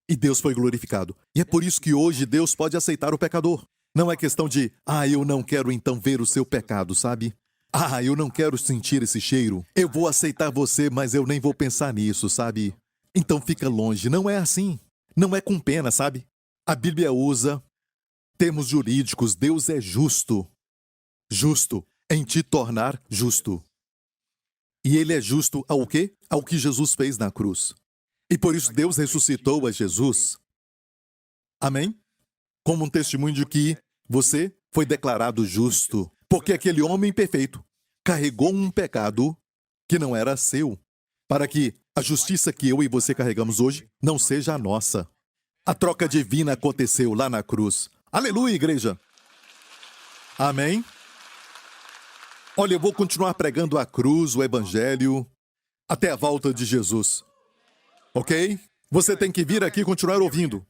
E Deus foi glorificado. E é por isso que hoje Deus pode aceitar o pecador. Não é questão de, eu não quero então ver o seu pecado, sabe? Eu não quero sentir esse cheiro. Eu vou aceitar você, mas eu nem vou pensar nisso, sabe? Então fica longe. Não é assim. Não é com pena, sabe? A Bíblia usa termos jurídicos. Deus é justo. Justo em te tornar justo. E ele é justo ao quê? Ao que Jesus fez na cruz. E por isso Deus ressuscitou a Jesus. Amém? Como um testemunho de que você foi declarado justo. Porque aquele homem perfeito carregou um pecado que não era seu. Para que a justiça que eu e você carregamos hoje não seja a nossa. A troca divina aconteceu lá na cruz. Aleluia, igreja! Amém? Olha, eu vou continuar pregando a cruz, o evangelho, até a volta de Jesus. Ok? Você tem que vir aqui e continuar ouvindo.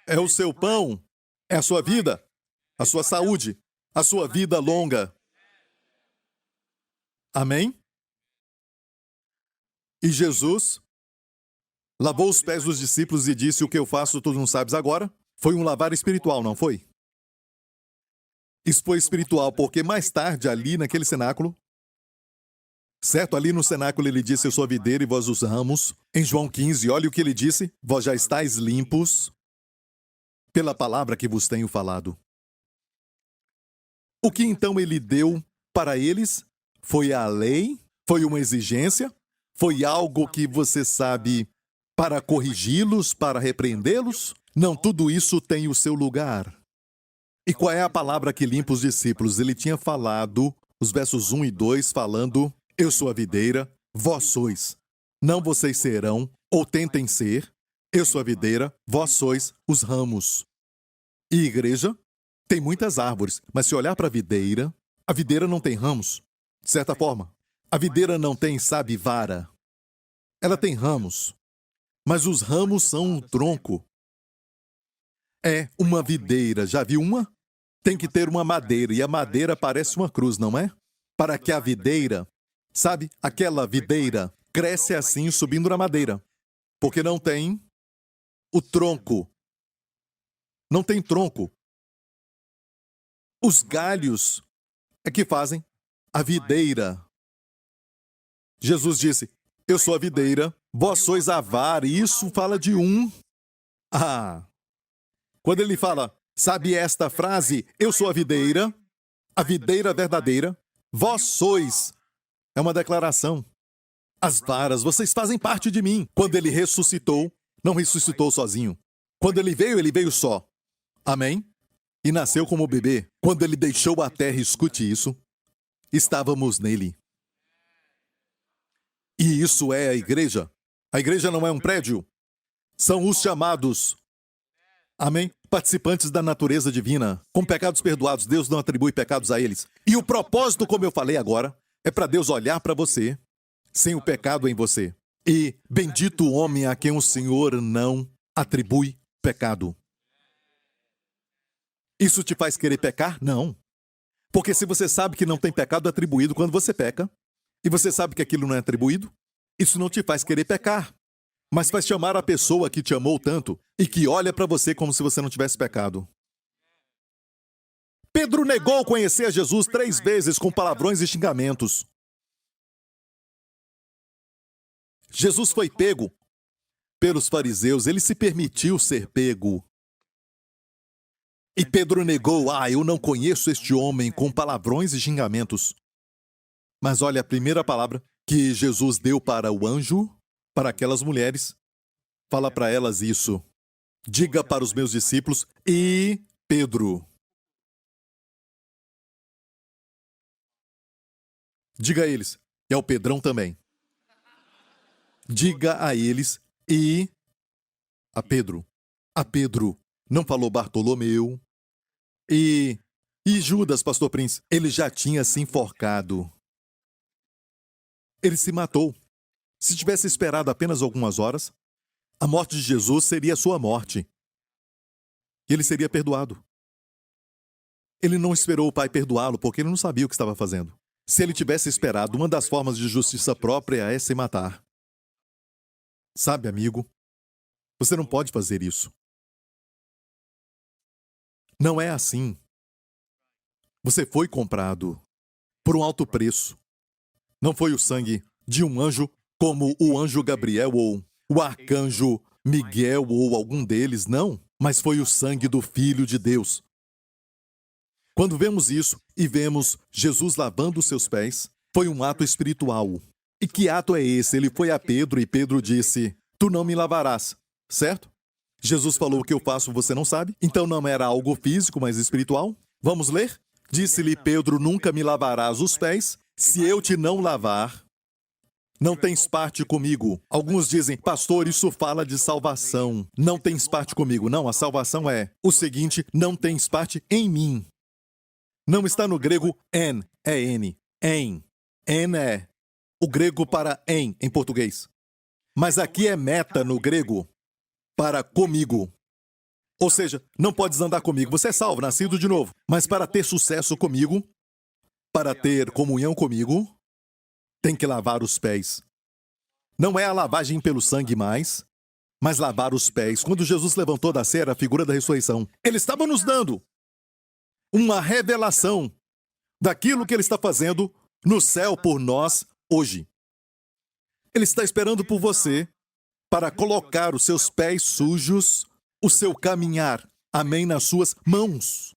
É o seu pão, é a sua vida, a sua saúde, a sua vida longa. Amém? E Jesus lavou os pés dos discípulos e disse: o que eu faço tu não sabes agora? Foi um lavar espiritual, não foi? Isso foi espiritual, porque mais tarde, ali naquele cenáculo, certo? Ali no cenáculo ele disse: eu sou a videira e vós os ramos. Em João 15, olha o que ele disse: vós já estáis limpos pela palavra que vos tenho falado. O que então ele deu para eles? Foi a lei? Foi uma exigência? Foi algo que você sabe para corrigi-los, para repreendê-los? Não, tudo isso tem o seu lugar. E qual é a palavra que limpa os discípulos? Ele tinha falado, os versos 1 e 2, falando: eu sou a videira, vós sois. Não vocês serão, ou tentem ser. Eu sou a videira, vós sois os ramos. E igreja? Tem muitas árvores, mas se olhar para a videira não tem ramos. De certa forma, a videira não tem, vara. Ela tem ramos. Mas os ramos são um tronco. É uma videira. Já viu uma? Tem que ter uma madeira, e a madeira parece uma cruz, não é? Para que a videira, aquela videira cresce assim, subindo na madeira. Porque não tem o tronco. Não tem tronco. Os galhos é que fazem a videira. Jesus disse: eu sou a videira, vós sois a vara. E isso fala de um. Quando ele fala, Sabe esta frase? Eu sou a videira verdadeira. Vós sois. É uma declaração. As varas, vocês fazem parte de mim. Quando ele ressuscitou, não ressuscitou sozinho. Quando ele veio só. Amém? E nasceu como bebê. Quando ele deixou a terra, escute isso, estávamos nele. E isso é a igreja. A igreja não é um prédio. São os chamados. Amém? Participantes da natureza divina. Com pecados perdoados, Deus não atribui pecados a eles. E o propósito, como eu falei agora, é para Deus olhar para você sem o pecado em você. E bendito o homem a quem o Senhor não atribui pecado. Isso te faz querer pecar? Não. Porque se você sabe que não tem pecado atribuído quando você peca, e você sabe que aquilo não é atribuído, isso não te faz querer pecar, mas faz te amar a pessoa que te amou tanto e que olha para você como se você não tivesse pecado. Pedro negou conhecer a Jesus 3 vezes com palavrões e xingamentos. Jesus foi pego pelos fariseus, ele se permitiu ser pego. E Pedro negou, eu não conheço este homem, com palavrões e xingamentos. Mas olha a primeira palavra que Jesus deu para o anjo, para aquelas mulheres. Fala para elas isso. Diga para os meus discípulos e Pedro. Diga a eles, e ao Pedrão também. Diga a eles e a Pedro. A Pedro. Não falou Bartolomeu. E Judas, pastor Prince, ele já tinha se enforcado. Ele se matou. Se tivesse esperado apenas algumas horas, a morte de Jesus seria a sua morte. E ele seria perdoado. Ele não esperou o Pai perdoá-lo porque ele não sabia o que estava fazendo. Se ele tivesse esperado, uma das formas de justiça própria é se matar. Sabe, amigo, você não pode fazer isso. Não é assim. Você foi comprado por um alto preço. Não foi o sangue de um anjo como o anjo Gabriel ou o arcanjo Miguel ou algum deles, não. Mas foi o sangue do Filho de Deus. Quando vemos isso e vemos Jesus lavando os seus pés, foi um ato espiritual. E que ato é esse? Ele foi a Pedro e Pedro disse, tu não me lavarás, certo? Jesus falou, o que eu faço você não sabe? Então não era algo físico, mas espiritual? Vamos ler? Disse-lhe Pedro, nunca me lavarás os pés, se eu te não lavar, não tens parte comigo. Alguns dizem, pastor, isso fala de salvação. Não tens parte comigo. Não, a salvação é o seguinte, não tens parte em mim. Não está no grego en, é N. En. En é o grego para em português. Mas aqui é meta no grego para comigo. Ou seja, não podes andar comigo. Você é salvo, nascido de novo. Mas para ter sucesso comigo, para ter comunhão comigo, tem que lavar os pés. Não é a lavagem pelo sangue mais, mas lavar os pés. Quando Jesus levantou da ceia, a figura da ressurreição, ele estava nos dando uma revelação daquilo que ele está fazendo no céu por nós hoje. Ele está esperando por você para colocar os seus pés sujos, o seu caminhar, amém, nas suas mãos.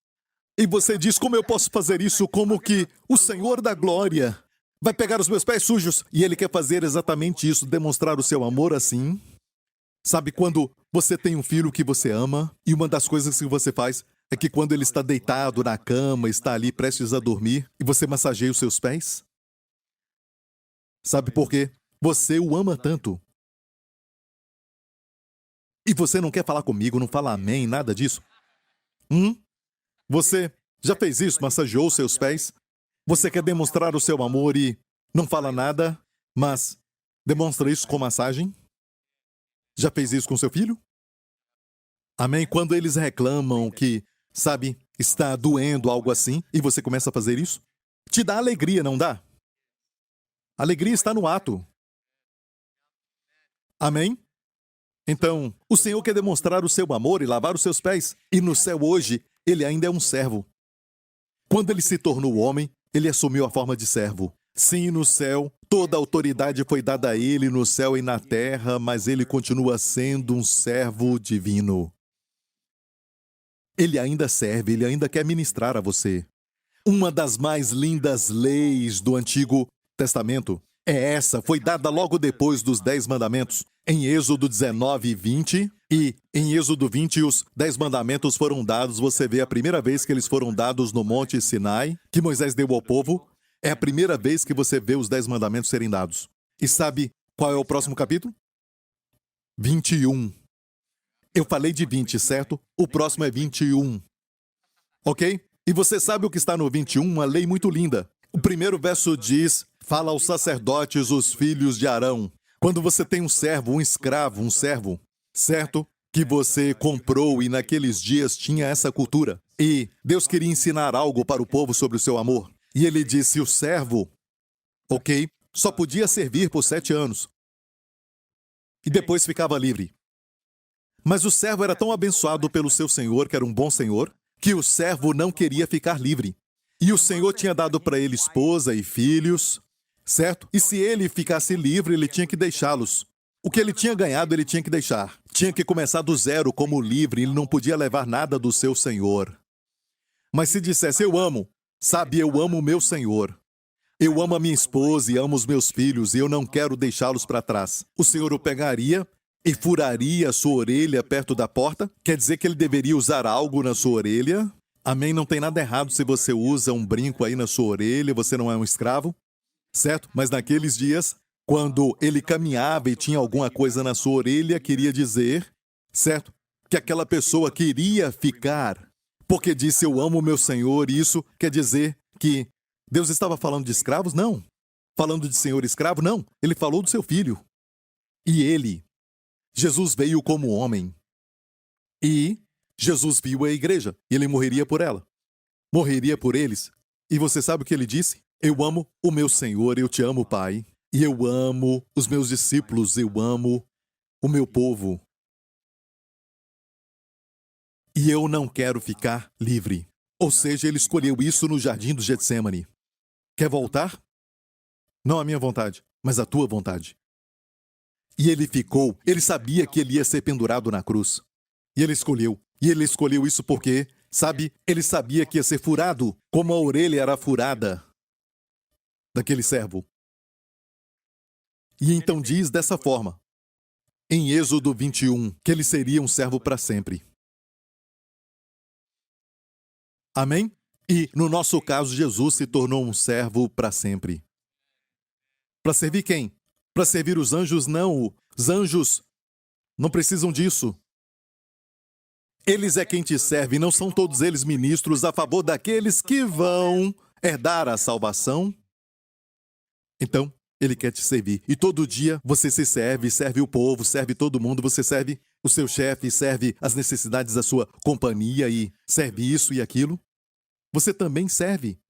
E você diz, como eu posso fazer isso? Como que o Senhor da glória vai pegar os meus pés sujos? E ele quer fazer exatamente isso, demonstrar o seu amor assim. Sabe quando você tem um filho que você ama, e uma das coisas que você faz é que quando ele está deitado na cama, está ali prestes a dormir, e você massageia os seus pés? Sabe por quê? Você o ama tanto. E você não quer falar comigo, não fala amém, nada disso? Você já fez isso, massageou os seus pés? Você quer demonstrar o seu amor e não fala nada, mas demonstra isso com massagem? Já fez isso com seu filho? Amém? Quando eles reclamam que, sabe, está doendo, algo assim, e você começa a fazer isso, te dá alegria, não dá? Alegria está no ato. Amém? Então, o Senhor quer demonstrar o seu amor e lavar os seus pés. E no céu hoje, ele ainda é um servo. Quando ele se tornou homem, ele assumiu a forma de servo. Sim, no céu, toda a autoridade foi dada a ele no céu e na terra, mas ele continua sendo um servo divino. Ele ainda serve, ele ainda quer ministrar a você. Uma das mais lindas leis do Antigo Testamento é essa, foi dada logo depois dos 10 mandamentos, em Êxodo 19, 20, e em Êxodo 20 os 10 mandamentos foram dados, você vê a primeira vez que eles foram dados no Monte Sinai, que Moisés deu ao povo, é a primeira vez que você vê os 10 mandamentos serem dados. E sabe qual é o próximo capítulo? 21. Eu falei de 20, certo? O próximo é 21. Ok? E você sabe o que está no 21? Uma lei muito linda. O primeiro verso diz, fala aos sacerdotes, os filhos de Arão. Quando você tem um servo, um escravo, um servo, certo? Que você comprou e naqueles dias tinha essa cultura. E Deus queria ensinar algo para o povo sobre o seu amor. E ele disse, o servo, ok, só podia servir por 7 anos. E depois ficava livre. Mas o servo era tão abençoado pelo seu senhor, que era um bom senhor, que o servo não queria ficar livre. E o senhor tinha dado para ele esposa e filhos, certo? E se ele ficasse livre, ele tinha que deixá-los. O que ele tinha ganhado, ele tinha que deixar. Tinha que começar do zero como livre, ele não podia levar nada do seu senhor. Mas se dissesse, eu amo, sabe, eu amo o meu senhor. Eu amo a minha esposa e amo os meus filhos e eu não quero deixá-los para trás. O senhor o pegaria e furaria a sua orelha perto da porta? Quer dizer que ele deveria usar algo na sua orelha? Amém? Não tem nada errado se você usa um brinco aí na sua orelha, você não é um escravo, certo? Mas naqueles dias, quando ele caminhava e tinha alguma coisa na sua orelha, queria dizer, certo? Que aquela pessoa queria ficar, porque disse, eu amo o meu Senhor, e isso quer dizer que Deus estava falando de escravos? Não. Falando de senhor escravo? Não. Ele falou do seu filho. E ele, Jesus veio como homem. E Jesus viu a igreja. E ele morreria por ela. Morreria por eles. E você sabe o que ele disse? Eu amo o meu Senhor, eu te amo, Pai. E eu amo os meus discípulos, eu amo o meu povo. E eu não quero ficar livre. Ou seja, ele escolheu isso no jardim do Getsêmani. Quer voltar? Não a minha vontade, mas a tua vontade. E ele ficou, ele sabia que ele ia ser pendurado na cruz. E ele escolheu. E ele escolheu isso porque, sabe, ele sabia que ia ser furado, como a orelha era furada daquele servo. E então diz dessa forma, em Êxodo 21, que ele seria um servo para sempre. Amém? E, no nosso caso, Jesus se tornou um servo para sempre. Para servir quem? Para servir os anjos? Não. Os anjos não precisam disso. Eles é quem te serve, não são todos eles ministros a favor daqueles que vão herdar a salvação? Então, ele quer te servir. E todo dia você se serve, serve o povo, serve todo mundo, você serve o seu chefe, serve as necessidades da sua companhia e serve isso e aquilo. Você também serve,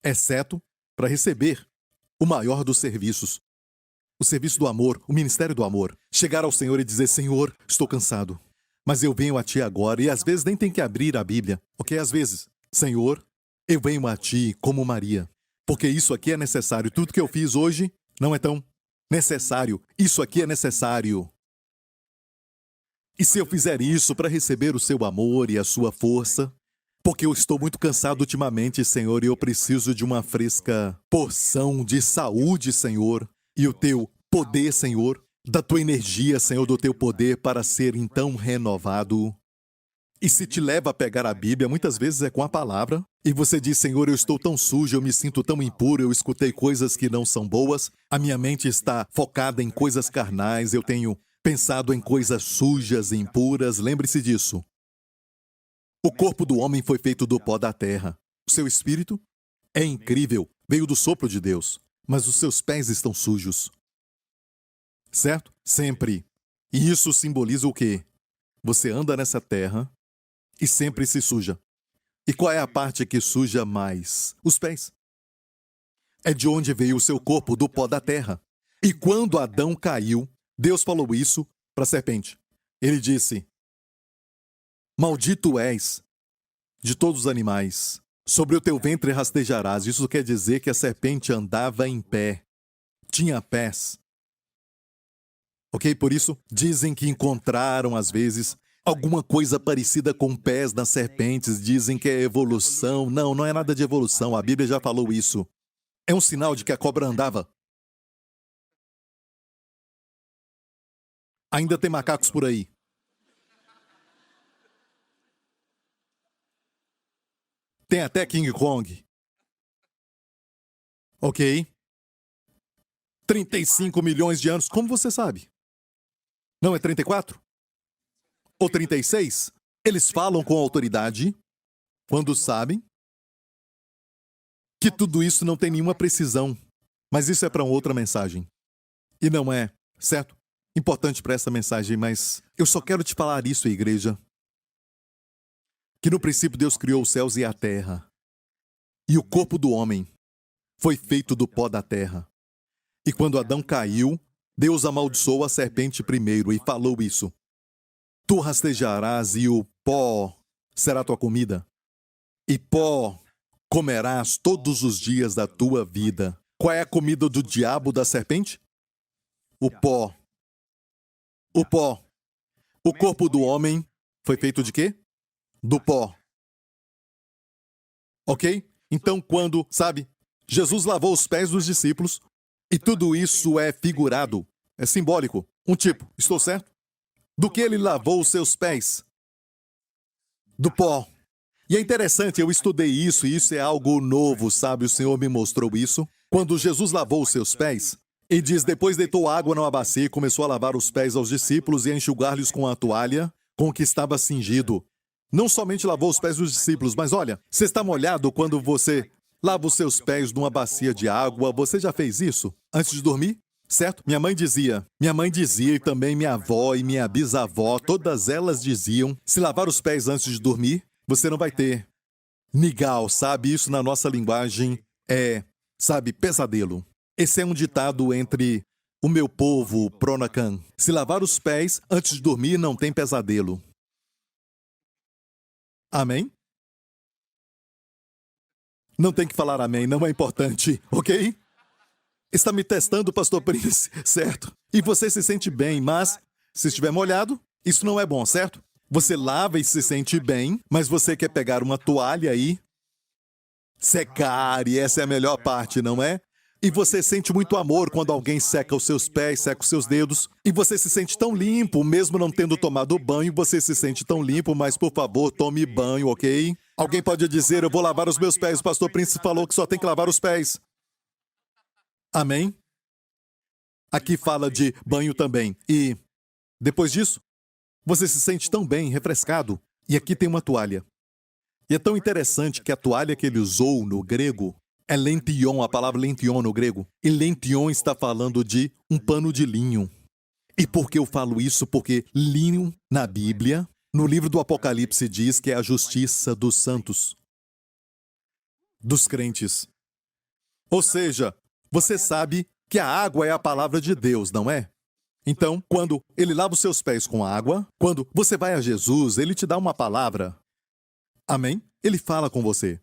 exceto para receber o maior dos serviços, o serviço do amor, o ministério do amor. Chegar ao Senhor e dizer, Senhor, estou cansado, mas eu venho a Ti agora, e às vezes nem tem que abrir a Bíblia, ok? Às vezes, Senhor, eu venho a Ti como Maria, porque isso aqui é necessário. Tudo que eu fiz hoje não é tão necessário. Isso aqui é necessário. E se eu fizer isso para receber o Seu amor e a Sua força, porque eu estou muito cansado ultimamente, Senhor, e eu preciso de uma fresca porção de saúde, Senhor, e o Teu poder, Senhor, da Tua energia, Senhor, do Teu poder para ser então renovado. E se te leva a pegar a Bíblia, muitas vezes é com a palavra, e você diz, Senhor, eu estou tão sujo, eu me sinto tão impuro, eu escutei coisas que não são boas, a minha mente está focada em coisas carnais, eu tenho pensado em coisas sujas e impuras, lembre-se disso. O corpo do homem foi feito do pó da terra. O seu espírito é incrível, veio do sopro de Deus, mas os seus pés estão sujos. Certo? Sempre. E isso simboliza o quê? Você anda nessa terra e sempre se suja. E qual é a parte que suja mais? Os pés. É de onde veio o seu corpo, do pó da terra. E quando Adão caiu, Deus falou isso para a serpente. Ele disse, maldito és de todos os animais, sobre o teu ventre rastejarás. Isso quer dizer que a serpente andava em pé, tinha pés. Ok? Por isso, dizem que encontraram, às vezes, Alguma coisa parecida com pés nas serpentes, dizem que é evolução. Não, não é nada de evolução, a Bíblia já falou isso. É um sinal de que a cobra andava. Ainda tem macacos por aí. Tem até King Kong. Ok. 35 milhões de anos, como você sabe? Não é 34? Ou 36? Eles falam com autoridade quando sabem que tudo isso não tem nenhuma precisão. Mas isso é para outra mensagem. E não é, certo? Importante para essa mensagem, mas eu só quero te falar isso, igreja. Que no princípio Deus criou os céus e a terra. E o corpo do homem foi feito do pó da terra. E quando Adão caiu, Deus amaldiçoou a serpente primeiro e falou isso. Tu rastejarás e o pó será tua comida. E pó comerás todos os dias da tua vida. Qual é a comida do diabo da serpente? O pó. O pó. O corpo do homem foi feito de quê? Do pó. Ok? Então, quando, sabe, Jesus lavou os pés dos discípulos, e tudo isso é figurado, é simbólico. Um tipo, estou certo? Do que ele lavou os seus pés? Do pó. E é interessante, eu estudei isso, e isso é algo novo, sabe? O Senhor me mostrou isso. Quando Jesus lavou os seus pés, e diz, depois deitou água numa bacia e começou a lavar os pés aos discípulos e a enxugar-lhes com a toalha com que estava cingido. Não somente lavou os pés dos discípulos, mas olha, você está molhado quando você lava os seus pés numa bacia de água. Você já fez isso antes de dormir? Certo? Minha mãe dizia, e também minha avó e minha bisavó, todas elas diziam, se lavar os pés antes de dormir, você não vai ter nigal, sabe? Isso na nossa linguagem é, sabe, pesadelo. Esse é um ditado entre o meu povo, Pronacan. Se lavar os pés antes de dormir, não tem pesadelo. Amém? Não tem que falar amém, não é importante, ok? Está me testando, pastor Prince, certo? E você se sente bem, mas se estiver molhado, isso não é bom, certo? Você lava e se sente bem, mas você quer pegar uma toalha e secar, e essa é a melhor parte, não é? E você sente muito amor quando alguém seca os seus pés, seca os seus dedos. E você se sente tão limpo, mesmo não tendo tomado banho, você se sente tão limpo, mas por favor, tome banho, ok? Alguém pode dizer, eu vou lavar os meus pés. O pastor Prince falou que só tem que lavar os pés. Amém? Aqui fala de banho também. E depois disso, você se sente tão bem, refrescado. E aqui tem uma toalha. E é tão interessante que a toalha que ele usou no grego é lention, a palavra lention no grego. E lention está falando de um pano de linho. E por que eu falo isso? Porque linho, na Bíblia, no livro do Apocalipse, diz que é a justiça dos santos, dos crentes. Ou seja, você sabe que a água é a palavra de Deus, não é? Então, quando ele lava os seus pés com água, quando você vai a Jesus, ele te dá uma palavra. Amém? Ele fala com você.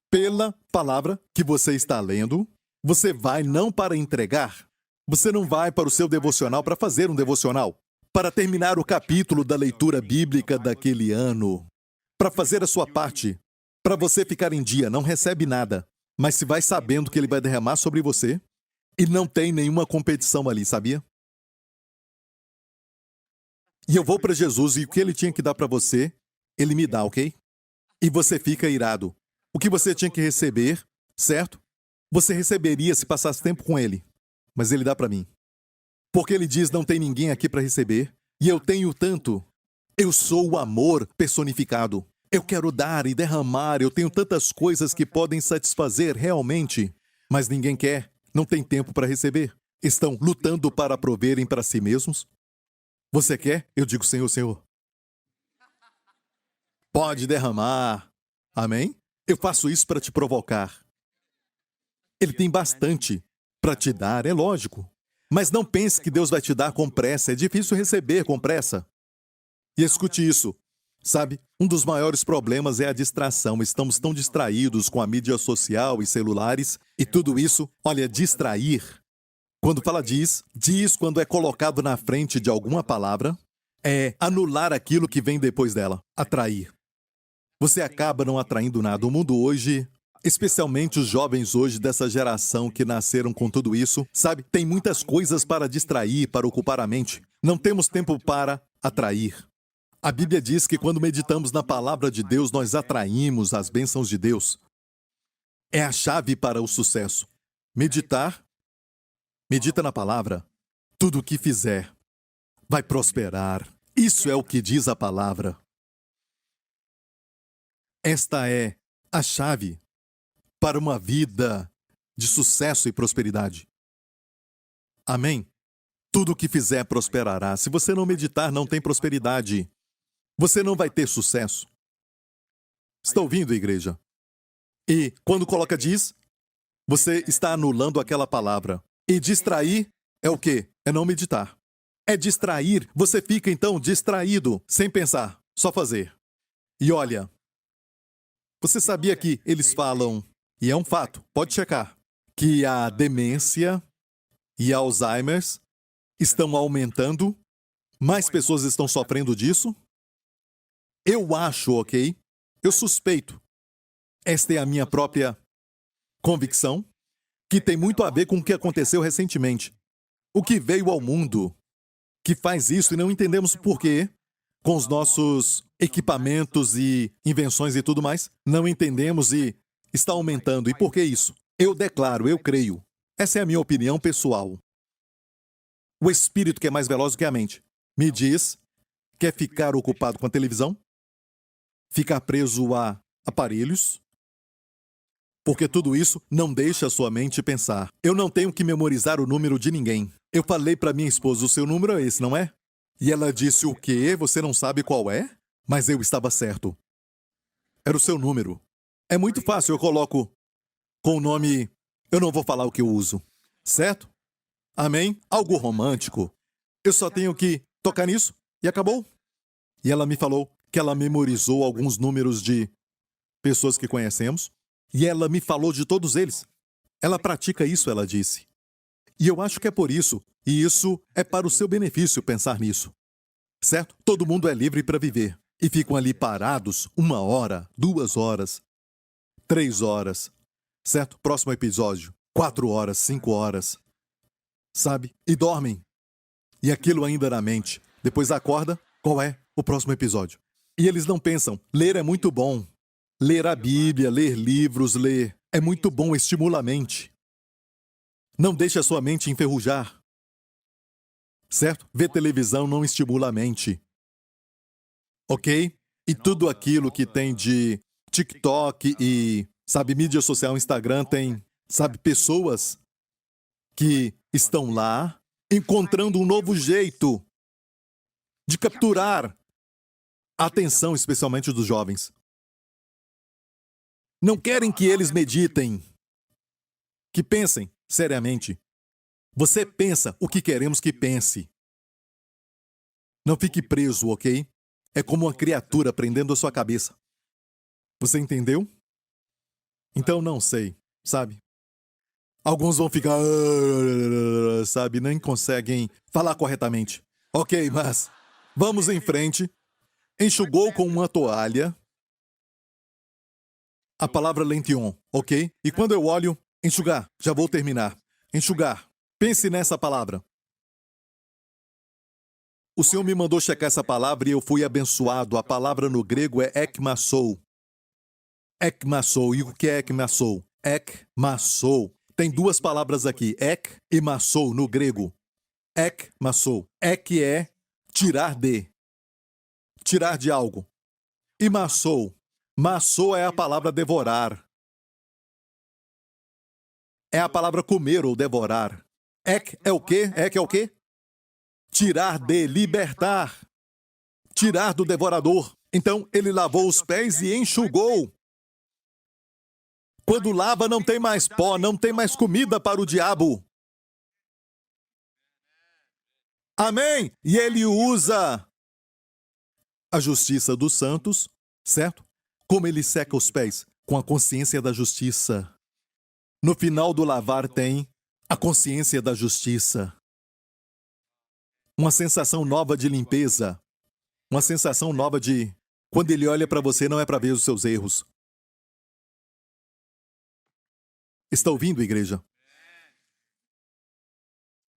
Pela palavra que você está lendo, você vai não para entregar. Você não vai para o seu devocional para fazer um devocional, para terminar o capítulo da leitura bíblica daquele ano, para fazer a sua parte, para você ficar em dia, não recebe nada, mas se vai sabendo que ele vai derramar sobre você e não tem nenhuma competição ali, sabia? E eu vou para Jesus e o que ele tinha que dar para você, ele me dá, ok? E você fica irado. O que você tinha que receber, certo? Você receberia se passasse tempo com ele. Mas ele dá para mim. Porque ele diz, não tem ninguém aqui para receber. E eu tenho tanto. Eu sou o amor personificado. Eu quero dar e derramar. Eu tenho tantas coisas que podem satisfazer realmente. Mas ninguém quer. Não tem tempo para receber. Estão lutando para proverem para si mesmos. Você quer? Eu digo, Senhor, Senhor. Pode derramar. Amém? Eu faço isso para te provocar. Ele tem bastante para te dar, é lógico. Mas não pense que Deus vai te dar com pressa. É difícil receber com pressa. E escute isso. Sabe, um dos maiores problemas é a distração. Estamos tão distraídos com a mídia social e celulares e tudo isso. Olha, distrair. Quando fala diz quando é colocado na frente de alguma palavra, é anular aquilo que vem depois dela. Atrair. Você acaba não atraindo nada. O mundo hoje, especialmente os jovens hoje dessa geração que nasceram com tudo isso, sabe? Tem muitas coisas para distrair, para ocupar a mente. Não temos tempo para atrair. A Bíblia diz que quando meditamos na palavra de Deus, nós atraímos as bênçãos de Deus. É a chave para o sucesso. Medita na palavra. Tudo o que fizer vai prosperar. Isso é o que diz a palavra. Esta é a chave para uma vida de sucesso e prosperidade. Amém? Tudo o que fizer prosperará. Se você não meditar, não tem prosperidade. Você não vai ter sucesso. Está ouvindo, igreja? E quando coloca diz, você está anulando aquela palavra. E distrair é o quê? É não meditar. É distrair. Você fica então distraído, sem pensar, só fazer. E olha, você sabia que eles falam, e é um fato, pode checar, que a demência e Alzheimer estão aumentando? Mais pessoas estão sofrendo disso? Eu acho, ok? Eu suspeito. Esta é a minha própria convicção, que tem muito a ver com o que aconteceu recentemente. O que veio ao mundo que faz isso e não entendemos por quê, com os nossos equipamentos e invenções e tudo mais, não entendemos e está aumentando. E por que isso? Eu declaro, eu creio. Essa é a minha opinião pessoal. O espírito que é mais veloz do que a mente me diz: quer ficar ocupado com a televisão? Ficar preso a aparelhos? Porque tudo isso não deixa a sua mente pensar. Eu não tenho que memorizar o número de ninguém. Eu falei para minha esposa, o seu número é esse, não é? E ela disse, o quê? Você não sabe qual é? Mas eu estava certo. Era o seu número. É muito fácil, eu coloco com o nome... Eu não vou falar o que eu uso. Certo? Amém? Algo romântico. Eu só tenho que tocar nisso e acabou. E ela me falou que ela memorizou alguns números de pessoas que conhecemos. E ela me falou de todos eles. Ela pratica isso, ela disse. E eu acho que é por isso. E isso é para o seu benefício pensar nisso. Certo? Todo mundo é livre para viver. E ficam ali parados 1 hora, 2 horas, 3 horas. Certo? Próximo episódio. 4 horas, 5 horas. Sabe? E dormem. E aquilo ainda na mente. Depois acorda, qual é o próximo episódio? E eles não pensam, ler é muito bom. Ler a Bíblia, ler livros, ler é muito bom, estimula a mente. Não deixe a sua mente enferrujar. Certo? Ver televisão não estimula a mente. Ok? E tudo aquilo que tem de TikTok e, sabe, mídia social, Instagram, tem, sabe, pessoas que estão lá encontrando um novo jeito de capturar a atenção, especialmente dos jovens. Não querem que eles meditem, que pensem seriamente. Você pensa o que queremos que pense. Não fique preso, ok? É como uma criatura prendendo a sua cabeça. Você entendeu? Então não sei, sabe? Alguns vão ficar, sabe, nem conseguem falar corretamente. Ok, mas vamos em frente. Enxugou com uma toalha. A palavra lention, ok? E quando eu olho, enxugar, já vou terminar. Enxugar. Pense nessa palavra. O Senhor me mandou checar essa palavra e eu fui abençoado. A palavra no grego é ekmasou. Ekmasou. E o que é ekmasou? Ekmasou. Tem 2 palavras aqui, ek e masou no grego. Ekmasou. Ek é tirar de. Tirar de algo. E massou. Massou é a palavra devorar. É a palavra comer ou devorar. Ek é o quê? Ek é o quê? Tirar de, libertar. Tirar do devorador. Então, ele lavou os pés e enxugou. Quando lava, não tem mais pó, não tem mais comida para o diabo. Amém? E ele usa a justiça dos santos, certo? Como ele seca os pés? Com a consciência da justiça. No final do lavar tem a consciência da justiça. Uma sensação nova de limpeza. Uma sensação nova de quando ele olha para você não é para ver os seus erros. Está ouvindo, igreja?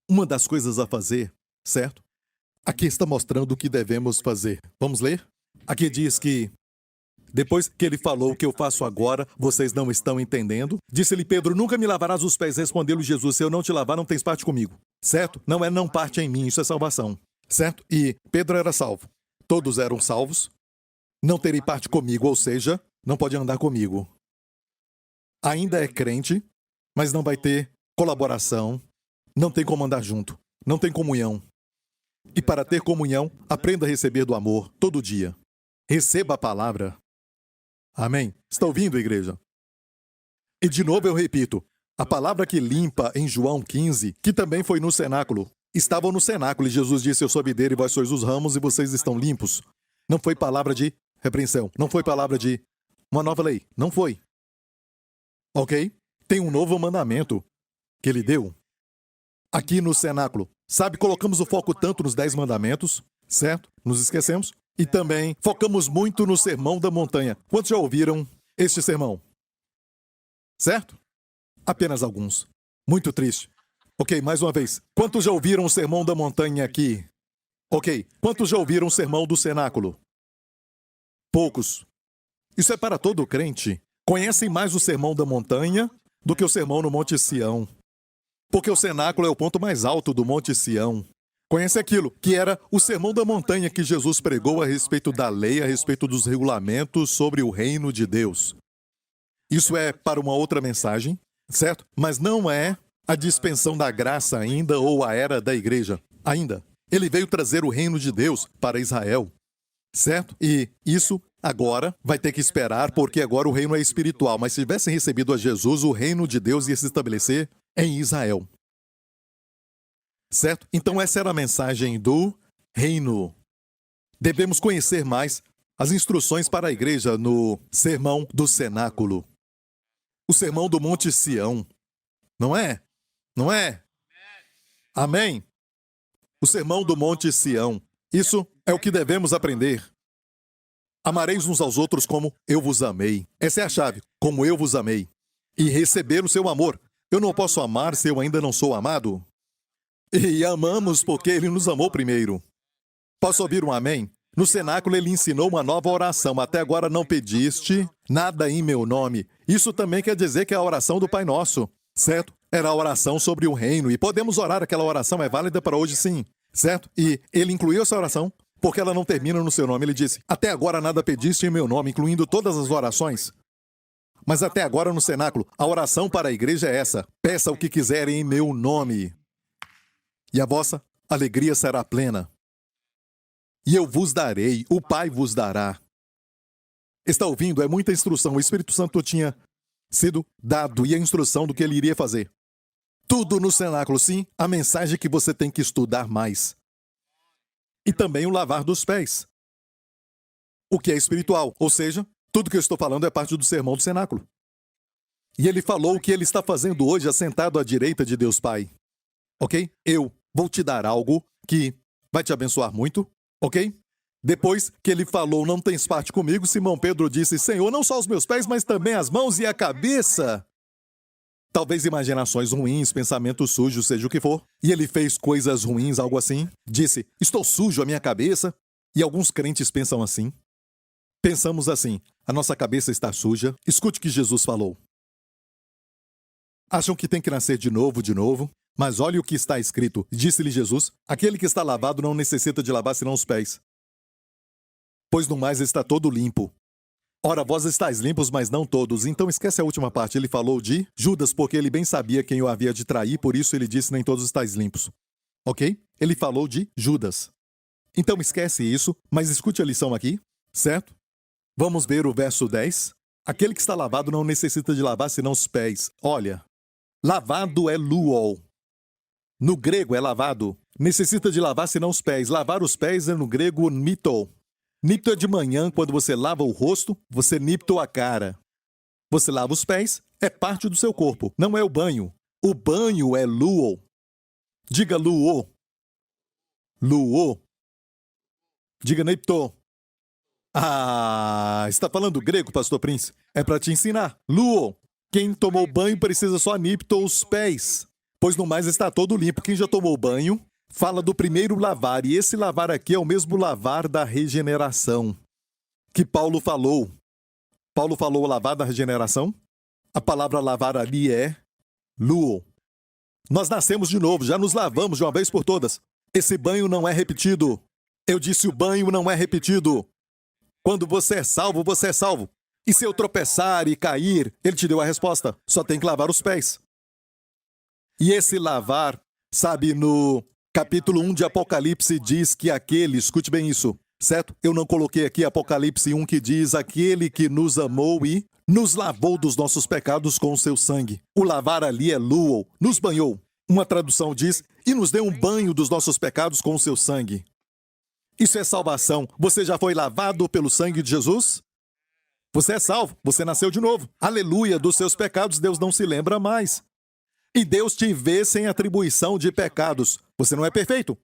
Uma das coisas a fazer, certo? Aqui está mostrando o que devemos fazer. Vamos ler? Aqui diz que depois que ele falou o que eu faço agora, vocês não estão entendendo. Disse-lhe Pedro, nunca me lavarás os pés. Respondeu-lhe Jesus, se eu não te lavar, não tens parte comigo. Certo? Não parte em mim, isso é salvação. Certo? E Pedro era salvo. Todos eram salvos. Não terei parte comigo, ou seja, não pode andar comigo. Ainda é crente, mas não vai ter colaboração. Não tem como andar junto. Não tem comunhão. E para ter comunhão, aprenda a receber do amor todo dia. Receba a palavra. Amém? Está ouvindo, igreja? E de novo eu repito, a palavra que limpa em João 15, que também foi no cenáculo, estavam no cenáculo e Jesus disse, eu sou a videira e vós sois os ramos e vocês estão limpos. Não foi palavra de repreensão, não foi palavra de uma nova lei, não foi. Ok? Tem um novo mandamento que ele deu aqui no cenáculo. Sabe, colocamos o foco tanto nos 10 mandamentos, certo? Nos esquecemos. E também focamos muito no Sermão da Montanha. Quantos já ouviram este sermão? Certo? Apenas alguns. Muito triste. Ok, mais uma vez. Quantos já ouviram o Sermão da Montanha aqui? Ok. Quantos já ouviram o Sermão do Cenáculo? Poucos. Isso é para todo crente. Conhecem mais o Sermão da Montanha do que o Sermão no Monte Sião. Porque o Cenáculo é o ponto mais alto do Monte Sião. Conhece aquilo que era o Sermão da Montanha que Jesus pregou a respeito da lei, a respeito dos regulamentos sobre o reino de Deus. Isso é para uma outra mensagem, certo? Mas não é a dispensão da graça ainda ou a era da igreja. Ainda. Ele veio trazer o reino de Deus para Israel, certo? E isso agora vai ter que esperar porque agora o reino é espiritual. Mas se tivessem recebido a Jesus, o reino de Deus ia se estabelecer em Israel. Certo? Então essa era a mensagem do reino. Devemos conhecer mais as instruções para a igreja no Sermão do Cenáculo. O Sermão do Monte Sião. Não é? Não é? Amém? O Sermão do Monte Sião. Isso é o que devemos aprender. Amareis uns aos outros como eu vos amei. Essa é a chave. Como eu vos amei. E receber o seu amor. Eu não posso amar se eu ainda não sou amado. E amamos porque ele nos amou primeiro. Posso ouvir um amém? No cenáculo ele ensinou uma nova oração. Até agora não pediste nada em meu nome. Isso também quer dizer que é a oração do Pai Nosso, certo? Era a oração sobre o reino. E podemos orar, aquela oração é válida para hoje sim, certo? E ele incluiu essa oração porque ela não termina no seu nome. Ele disse, até agora nada pediste em meu nome, incluindo todas as orações. Mas até agora no cenáculo, a oração para a igreja é essa. Peça o que quiserem em meu nome. E a vossa alegria será plena. E eu vos darei, o Pai vos dará. Está ouvindo? É muita instrução. O Espírito Santo tinha sido dado e a instrução do que ele iria fazer. Tudo no cenáculo, sim, a mensagem que você tem que estudar mais. E também o lavar dos pés. O que é espiritual, ou seja, tudo que eu estou falando é parte do sermão do cenáculo. E ele falou o que ele está fazendo hoje, assentado à direita de Deus Pai. Ok? Eu vou te dar algo que vai te abençoar muito, ok? Depois que ele falou, não tens parte comigo, Simão Pedro disse, Senhor, não só os meus pés, mas também as mãos e a cabeça. Talvez imaginações ruins, pensamentos sujos, seja o que for. E ele fez coisas ruins, algo assim. Disse, estou sujo a minha cabeça. E alguns crentes pensam assim. Pensamos assim, a nossa cabeça está suja. Escute o que Jesus falou. Acham que tem que nascer de novo. Mas olhe o que está escrito. Disse-lhe Jesus, aquele que está lavado não necessita de lavar senão os pés. Pois no mais está todo limpo. Ora, vós estáis limpos, mas não todos. Então esquece a última parte. Ele falou de Judas, porque ele bem sabia quem o havia de trair, por isso ele disse, nem todos estáis limpos. Ok? Ele falou de Judas. Então esquece isso, mas escute a lição aqui, certo? Vamos ver o verso 10. Aquele que está lavado não necessita de lavar senão os pés. Olha, lavado é luol. No grego é lavado. Necessita de lavar senão os pés. Lavar os pés é no grego nipto. Nipto é de manhã, quando você lava o rosto, você nipto a cara. Você lava os pés, é parte do seu corpo, não é o banho. O banho é luo. Diga luo. Luo. Diga neipto. Ah, está falando grego, pastor Prince? É para te ensinar. Luo. Quem tomou banho precisa só nipto os pés, pois no mais está todo limpo. Quem já tomou banho, fala do primeiro lavar, e esse lavar aqui é o mesmo lavar da regeneração que Paulo falou. Paulo falou lavar da regeneração? A palavra lavar ali é luo. Nós nascemos de novo, já nos lavamos de uma vez por todas. Esse banho não é repetido. Eu disse, o banho não é repetido. Quando você é salvo, você é salvo. E se eu tropeçar e cair, ele te deu a resposta. Só tem que lavar os pés. E esse lavar, sabe, no capítulo 1 de Apocalipse diz que aquele, escute bem isso, certo? Eu não coloquei aqui Apocalipse 1 que diz aquele que nos amou e nos lavou dos nossos pecados com o seu sangue. O lavar ali é luo, nos banhou. Uma tradução diz, e nos deu um banho dos nossos pecados com o seu sangue. Isso é salvação. Você já foi lavado pelo sangue de Jesus? Você é salvo, você nasceu de novo. Aleluia, dos seus pecados Deus não se lembra mais. E Deus te vê sem atribuição de pecados. Você não é perfeito.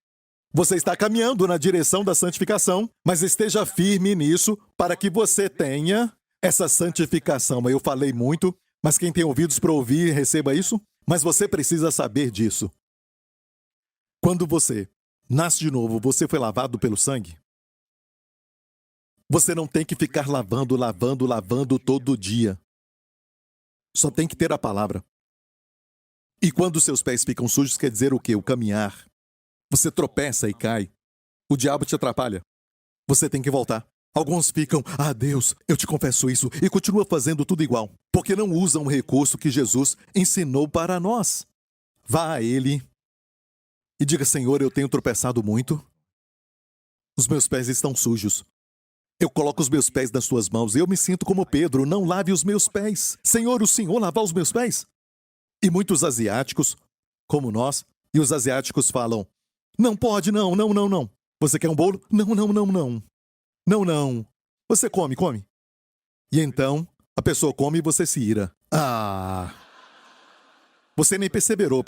Você está caminhando na direção da santificação, mas esteja firme nisso para que você tenha essa santificação. Eu falei muito, mas quem tem ouvidos para ouvir, receba isso. Mas você precisa saber disso. Quando você nasce de novo, você foi lavado pelo sangue? Você não tem que ficar lavando todo dia. Só tem que ter a palavra. E quando seus pés ficam sujos, quer dizer o quê? O caminhar. Você tropeça e cai. O diabo te atrapalha. Você tem que voltar. Alguns ficam, Deus, eu te confesso isso, e continua fazendo tudo igual, porque não usam o recurso que Jesus ensinou para nós. Vá a Ele e diga, Senhor, eu tenho tropeçado muito. Os meus pés estão sujos. Eu coloco os meus pés nas suas mãos e eu me sinto como Pedro, não lave os meus pés. Senhor, o Senhor lavar os meus pés? E muitos asiáticos, como nós, e os asiáticos falam, não pode, não. Você quer um bolo? Não. Não. Você come. E então, a pessoa come e você se ira. Você nem perseverou.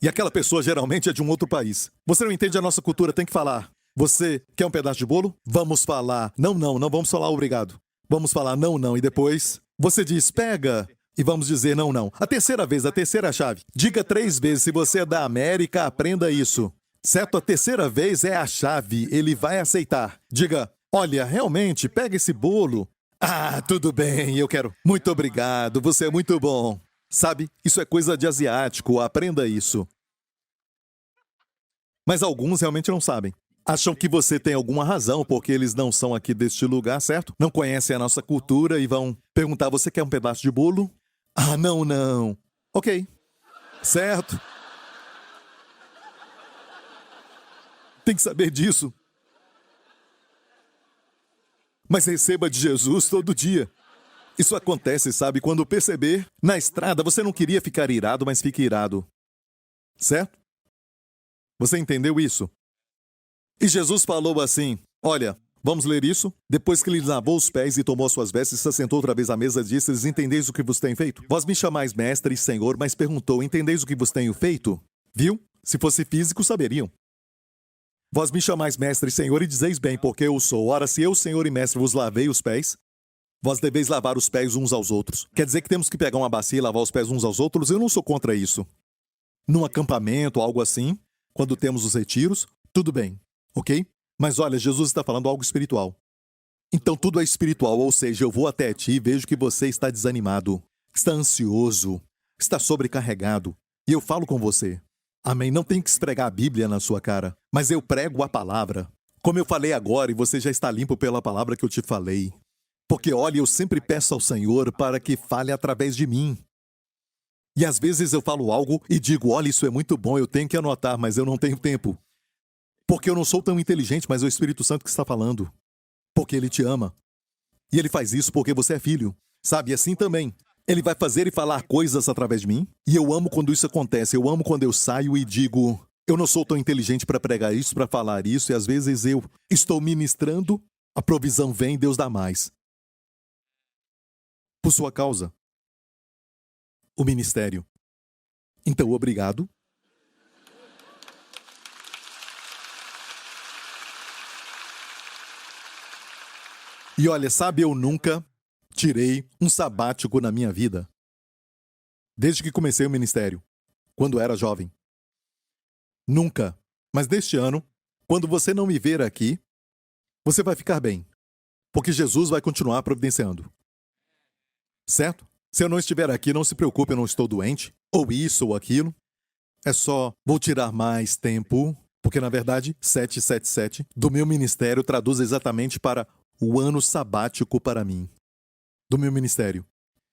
E aquela pessoa geralmente é de um outro país. Você não entende a nossa cultura, tem que falar. Você quer um pedaço de bolo? Vamos falar. Não vamos falar obrigado. Vamos falar não. E depois, você diz, pega. E vamos dizer não. A terceira vez, a terceira chave. Diga 3 vezes, se você é da América, aprenda isso. Certo? A terceira vez é a chave, ele vai aceitar. Diga, olha, realmente, pega esse bolo. Tudo bem, eu quero. Muito obrigado, você é muito bom. Sabe, isso é coisa de asiático, aprenda isso. Mas alguns realmente não sabem. Acham que você tem alguma razão, porque eles não são aqui deste lugar, certo? Não conhecem a nossa cultura e vão perguntar, você quer um pedaço de bolo? Não. Ok. Certo. Tem que saber disso. Mas receba de Jesus todo dia. Isso acontece, sabe, quando perceber, na estrada você não queria ficar irado, mas fica irado. Certo? Você entendeu isso? E Jesus falou assim, olha, vamos ler isso? Depois que ele lavou os pés e tomou suas vestes, se assentou outra vez à mesa, disse, entendeis o que vos tenho feito? Vós me chamais mestre e senhor, mas perguntou, entendeis o que vos tenho feito? Viu? Se fosse físico, saberiam. Vós me chamais mestre e senhor e dizeis bem, porque eu sou. Ora, se eu, senhor e mestre, vos lavei os pés, vós deveis lavar os pés uns aos outros. Quer dizer que temos que pegar uma bacia e lavar os pés uns aos outros? Eu não sou contra isso. Num acampamento, algo assim, quando temos os retiros, tudo bem, ok? Mas olha, Jesus está falando algo espiritual. Então tudo é espiritual, ou seja, eu vou até ti e vejo que você está desanimado, está ansioso, está sobrecarregado, e eu falo com você. Amém? Não tem que esfregar a Bíblia na sua cara, mas eu prego a palavra. Como eu falei agora, e você já está limpo pela palavra que eu te falei. Porque, olha, eu sempre peço ao Senhor para que fale através de mim. E às vezes eu falo algo e digo, olha, isso é muito bom, eu tenho que anotar, mas eu não tenho tempo. Porque eu não sou tão inteligente, mas é o Espírito Santo que está falando. Porque Ele te ama. E Ele faz isso porque você é filho. Sabe, assim também. Ele vai fazer e falar coisas através de mim. E eu amo quando isso acontece. Eu amo quando eu saio e digo, eu não sou tão inteligente para pregar isso, para falar isso. E às vezes eu estou ministrando, a provisão vem, Deus dá mais. Por sua causa. O ministério. Então, obrigado. E olha, sabe, eu nunca tirei um sabático na minha vida. Desde que comecei o ministério, quando era jovem. Nunca. Mas neste ano, quando você não me ver aqui, você vai ficar bem. Porque Jesus vai continuar providenciando. Certo? Se eu não estiver aqui, não se preocupe, eu não estou doente, ou isso ou aquilo. É só, vou tirar mais tempo, porque na verdade, 777 do meu ministério traduz exatamente para o ano sabático para mim. Do meu ministério.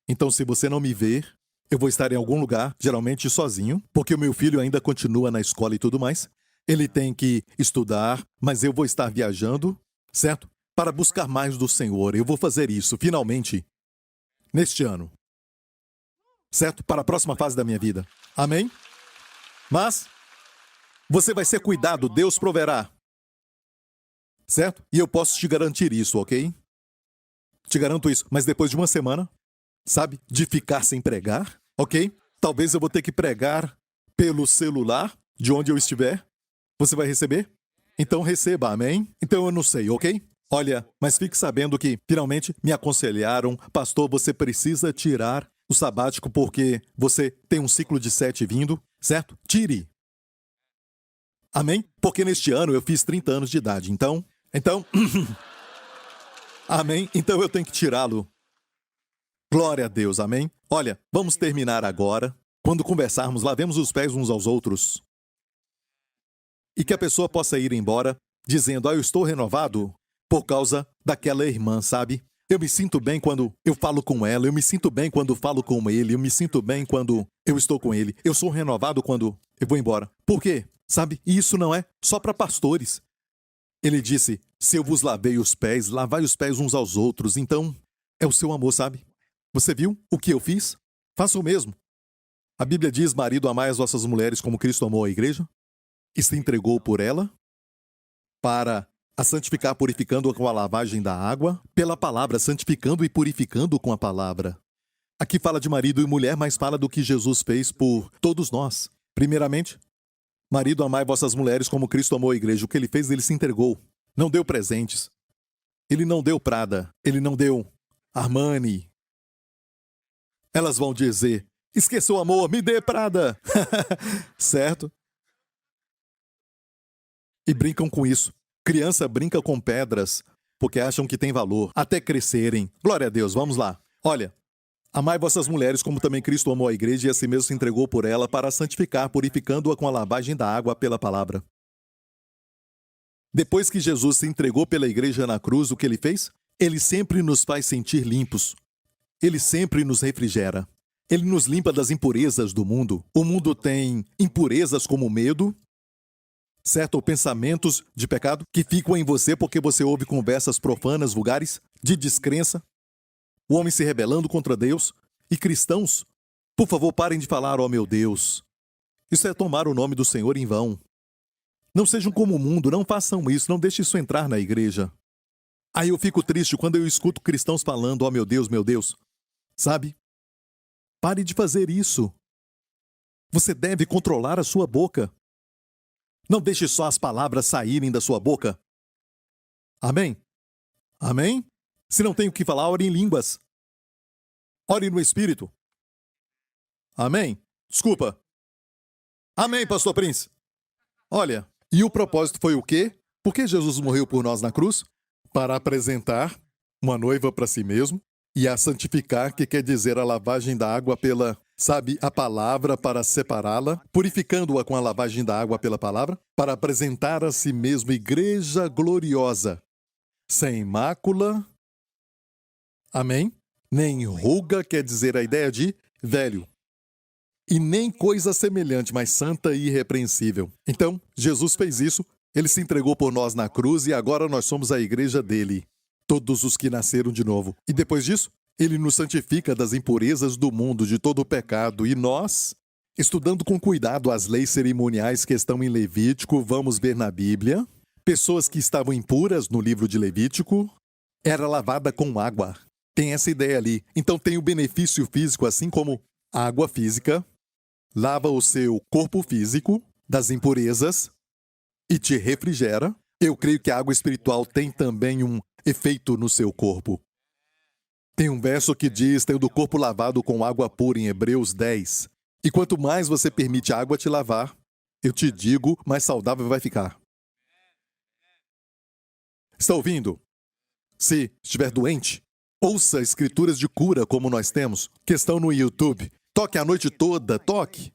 Então, se você não me ver, eu vou estar em algum lugar, geralmente sozinho, porque o meu filho ainda continua na escola e tudo mais. Ele tem que estudar, mas eu vou estar viajando, certo? Para buscar mais do Senhor. Eu vou fazer isso, finalmente, neste ano. Certo? Para a próxima fase da minha vida. Amém? Mas você vai ser cuidado, Deus proverá. Certo? E eu posso te garantir isso, ok? Te garanto isso. Mas depois de uma semana, sabe, de ficar sem pregar, ok? Talvez eu vou ter que pregar pelo celular, de onde eu estiver. Você vai receber? Então receba, amém? Então eu não sei, ok? Olha, mas fique sabendo que, finalmente, me aconselharam, pastor, você precisa tirar o sabático porque você tem um ciclo de 7 vindo, certo? Tire. Amém? Porque neste ano eu fiz 30 anos de idade, então... Amém? Então eu tenho que tirá-lo. Glória a Deus, amém? Olha, vamos terminar agora. Quando conversarmos, lavemos os pés uns aos outros. E que a pessoa possa ir embora dizendo, eu estou renovado por causa daquela irmã, sabe? Eu me sinto bem quando eu falo com ela, eu me sinto bem quando falo com ele, eu me sinto bem quando eu estou com ele. Eu sou renovado quando eu vou embora. Por quê? Sabe? E isso não é só para pastores. Ele disse, se eu vos lavei os pés, lavai os pés uns aos outros. Então, é o seu amor, sabe? Você viu o que eu fiz? Faça o mesmo. A Bíblia diz, marido, amai as vossas mulheres como Cristo amou a igreja e se entregou por ela para a santificar, purificando-a com a lavagem da água, pela palavra, santificando e purificando com a palavra. Aqui fala de marido e mulher, mas fala do que Jesus fez por todos nós. Primeiramente, marido, amai vossas mulheres como Cristo amou a igreja. O que ele fez, ele se entregou. Não deu presentes. Ele não deu Prada. Ele não deu Armani. Elas vão dizer, esqueceu o amor, me dê Prada. Certo? E brincam com isso. Criança brinca com pedras porque acham que tem valor, até crescerem. Glória a Deus, vamos lá. Olha, amai vossas mulheres como também Cristo amou a igreja e a si mesmo se entregou por ela para santificar, purificando-a com a lavagem da água pela palavra. Depois que Jesus se entregou pela igreja na cruz, o que ele fez? Ele sempre nos faz sentir limpos. Ele sempre nos refrigera. Ele nos limpa das impurezas do mundo. O mundo tem impurezas como medo, certo? Ou pensamentos de pecado que ficam em você porque você ouve conversas profanas, vulgares, de descrença. O homem se rebelando contra Deus. E cristãos, por favor, parem de falar, ó meu Deus. Isso é tomar o nome do Senhor em vão. Não sejam como o mundo, não façam isso, não deixe isso entrar na igreja. Aí eu fico triste quando eu escuto cristãos falando, ó meu Deus, sabe? Pare de fazer isso. Você deve controlar a sua boca. Não deixe só as palavras saírem da sua boca. Amém? Amém? Se não tem o que falar, ore em línguas. Ore no Espírito. Amém? Desculpa. Amém, Pastor Prince. Olha, e o propósito foi o quê? Por que Jesus morreu por nós na cruz? Para apresentar uma noiva para si mesmo e a santificar, que quer dizer a lavagem da água pela, sabe, a palavra para separá-la, purificando-a com a lavagem da água pela palavra, para apresentar a si mesmo igreja gloriosa, sem mácula, amém? Nem ruga, quer dizer a ideia de velho. E nem coisa semelhante, mas santa e irrepreensível. Então, Jesus fez isso, ele se entregou por nós na cruz e agora nós somos a igreja dele. Todos os que nasceram de novo. E depois disso, ele nos santifica das impurezas do mundo, de todo o pecado. E nós, estudando com cuidado as leis cerimoniais que estão em Levítico, vamos ver na Bíblia, pessoas que estavam impuras no livro de Levítico, era lavada com água. Tem essa ideia ali. Então tem o benefício físico, assim como a água física lava o seu corpo físico das impurezas e te refrigera. Eu creio que a água espiritual tem também um efeito no seu corpo. Tem um verso que diz: tendo o corpo lavado com água pura, em Hebreus 10. E quanto mais você permite a água te lavar, eu te digo, mais saudável vai ficar. Está ouvindo? Se estiver doente, ouça escrituras de cura como nós temos, que estão no YouTube. Toque a noite toda, toque.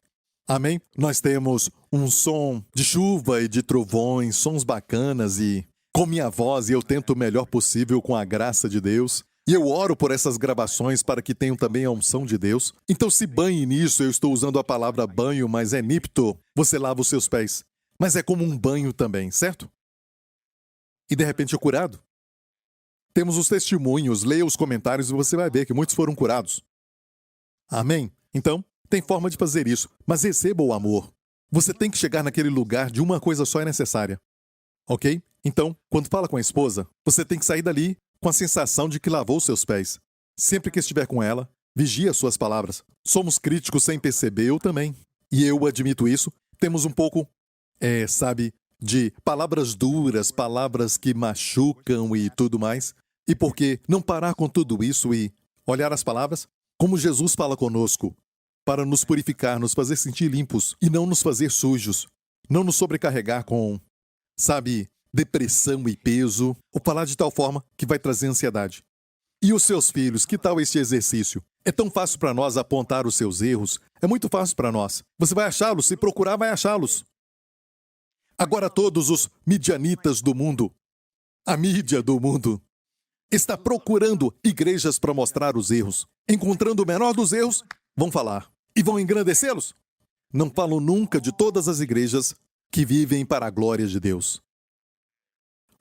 Amém? Nós temos um som de chuva e de trovões, sons bacanas, e com minha voz, e eu tento o melhor possível com a graça de Deus. E eu oro por essas gravações para que tenham também a unção de Deus. Então se banhe nisso. Eu estou usando a palavra banho, mas é nipto. Você lava os seus pés. Mas é como um banho também, certo? E de repente é curado. Temos os testemunhos, leia os comentários e você vai ver que muitos foram curados. Amém? Então, tem forma de fazer isso, mas receba o amor. Você tem que chegar naquele lugar de uma coisa só é necessária. Ok? Então, quando fala com a esposa, você tem que sair dali com a sensação de que lavou seus pés. Sempre que estiver com ela, vigie as suas palavras. Somos críticos sem perceber, eu também. E eu admito isso. Temos um pouco, de palavras duras, palavras que machucam e tudo mais. E por que não parar com tudo isso e olhar as palavras como Jesus fala conosco, para nos purificar, nos fazer sentir limpos e não nos fazer sujos, não nos sobrecarregar com, depressão e peso, ou falar de tal forma que vai trazer ansiedade. E os seus filhos, que tal este exercício? É tão fácil para nós apontar os seus erros, é muito fácil para nós. Você vai achá-los, se procurar, vai achá-los. Agora todos os midianitas do mundo, a mídia do mundo, está procurando igrejas para mostrar os erros. Encontrando o menor dos erros, vão falar. E vão engrandecê-los? Não falam nunca de todas as igrejas que vivem para a glória de Deus.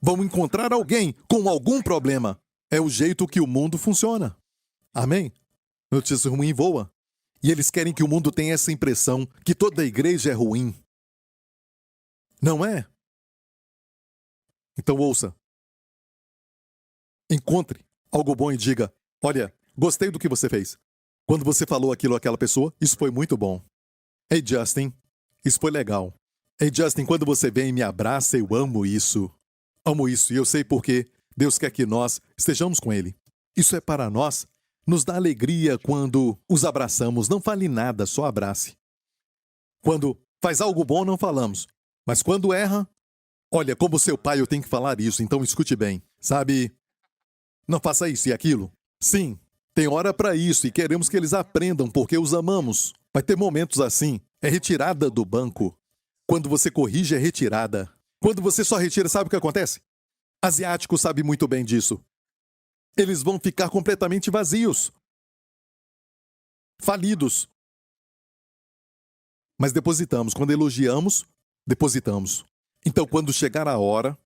Vão encontrar alguém com algum problema. É o jeito que o mundo funciona. Amém? Notícia ruim voa. E eles querem que o mundo tenha essa impressão que toda igreja é ruim. Não é? Então ouça. Encontre algo bom e diga: olha, gostei do que você fez. Quando você falou aquilo àquela pessoa, isso foi muito bom. Ei, Justin, isso foi legal. Ei, Justin, quando você vem e me abraça, eu amo isso. Amo isso e eu sei porque Deus quer que nós estejamos com Ele. Isso é para nós. Nos dá alegria quando os abraçamos. Não fale nada, só abrace. Quando faz algo bom, não falamos. Mas quando erra, olha, como seu pai eu tenho que falar isso, então escute bem. Não faça isso e aquilo. Sim, tem hora para isso e queremos que eles aprendam porque os amamos. Vai ter momentos assim. É retirada do banco. Quando você corrige, é retirada. Quando você só retira, sabe o que acontece? Asiático sabe muito bem disso. Eles vão ficar completamente vazios. Falidos. Mas depositamos. Quando elogiamos, depositamos. Então, quando chegar a hora,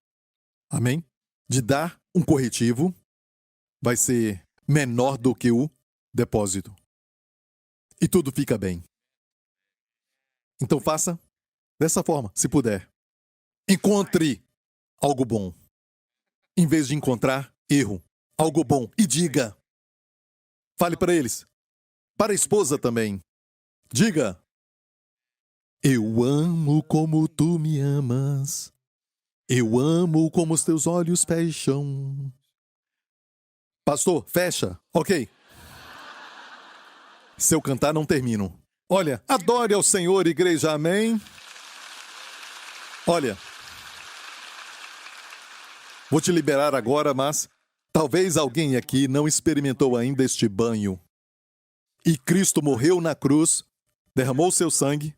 amém, de dar um corretivo, vai ser menor do que o depósito. E tudo fica bem. Então faça dessa forma, se puder. Encontre algo bom. Em vez de encontrar erro, algo bom. E diga. Fale para eles. Para a esposa também. Diga. Eu amo como tu me amas. Eu amo como os teus olhos fecham. Pastor, fecha. Ok. Se eu cantar, não termino. Olha, adore ao Senhor, igreja, amém? Olha, vou te liberar agora, mas talvez alguém aqui não experimentou ainda este banho. E Cristo morreu na cruz, derramou seu sangue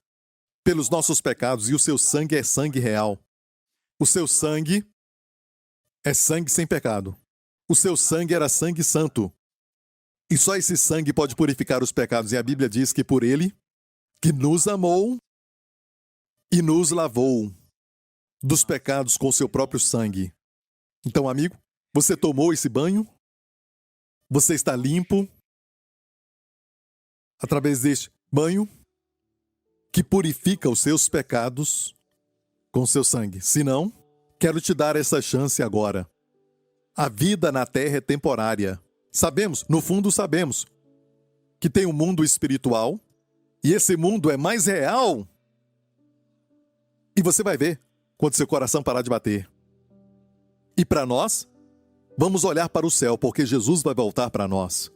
pelos nossos pecados, e o seu sangue é sangue real. O seu sangue é sangue sem pecado. O seu sangue era sangue santo. E só esse sangue pode purificar os pecados. E a Bíblia diz que por ele, que nos amou e nos lavou dos pecados com o seu próprio sangue. Então, amigo, você tomou esse banho? Você está limpo através deste banho que purifica os seus pecados com o seu sangue. Se não, quero te dar essa chance agora. A vida na terra é temporária. Sabemos, no fundo sabemos, que tem um mundo espiritual e esse mundo é mais real. E você vai ver quando seu coração parar de bater. E para nós, Vamos olhar para o céu, porque Jesus vai voltar para nós.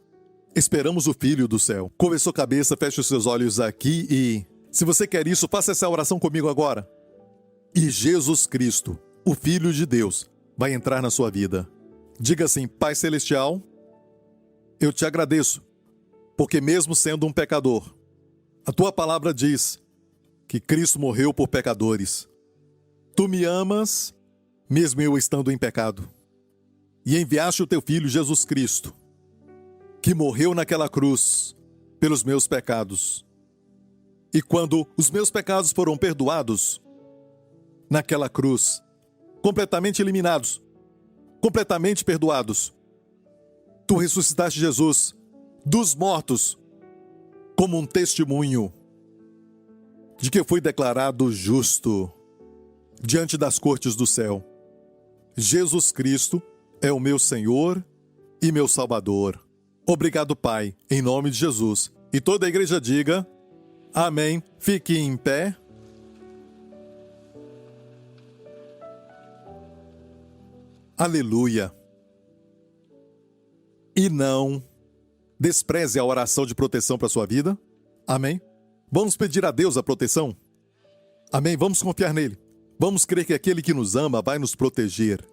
Esperamos o Filho do céu. Curve sua cabeça, feche os seus olhos aqui e, se você quer isso, faça essa oração comigo agora. E Jesus Cristo, o Filho de Deus, vai entrar na sua vida. Diga assim: Pai Celestial, eu te agradeço, porque mesmo sendo um pecador, a tua palavra diz que Cristo morreu por pecadores. Tu me amas, mesmo eu estando em pecado. E enviaste o teu Filho Jesus Cristo, que morreu naquela cruz pelos meus pecados. E quando os meus pecados foram perdoados, naquela cruz, completamente eliminados, completamente perdoados, tu ressuscitaste Jesus dos mortos como um testemunho de que fui declarado justo diante das cortes do céu. Jesus Cristo é o meu Senhor e meu Salvador. Obrigado, Pai, em nome de Jesus. E toda a igreja diga: amém. Fique em pé. Aleluia. E não despreze a oração de proteção para a sua vida. Amém. Vamos pedir a Deus a proteção. Amém. Vamos confiar nele. Vamos crer que aquele que nos ama vai nos proteger.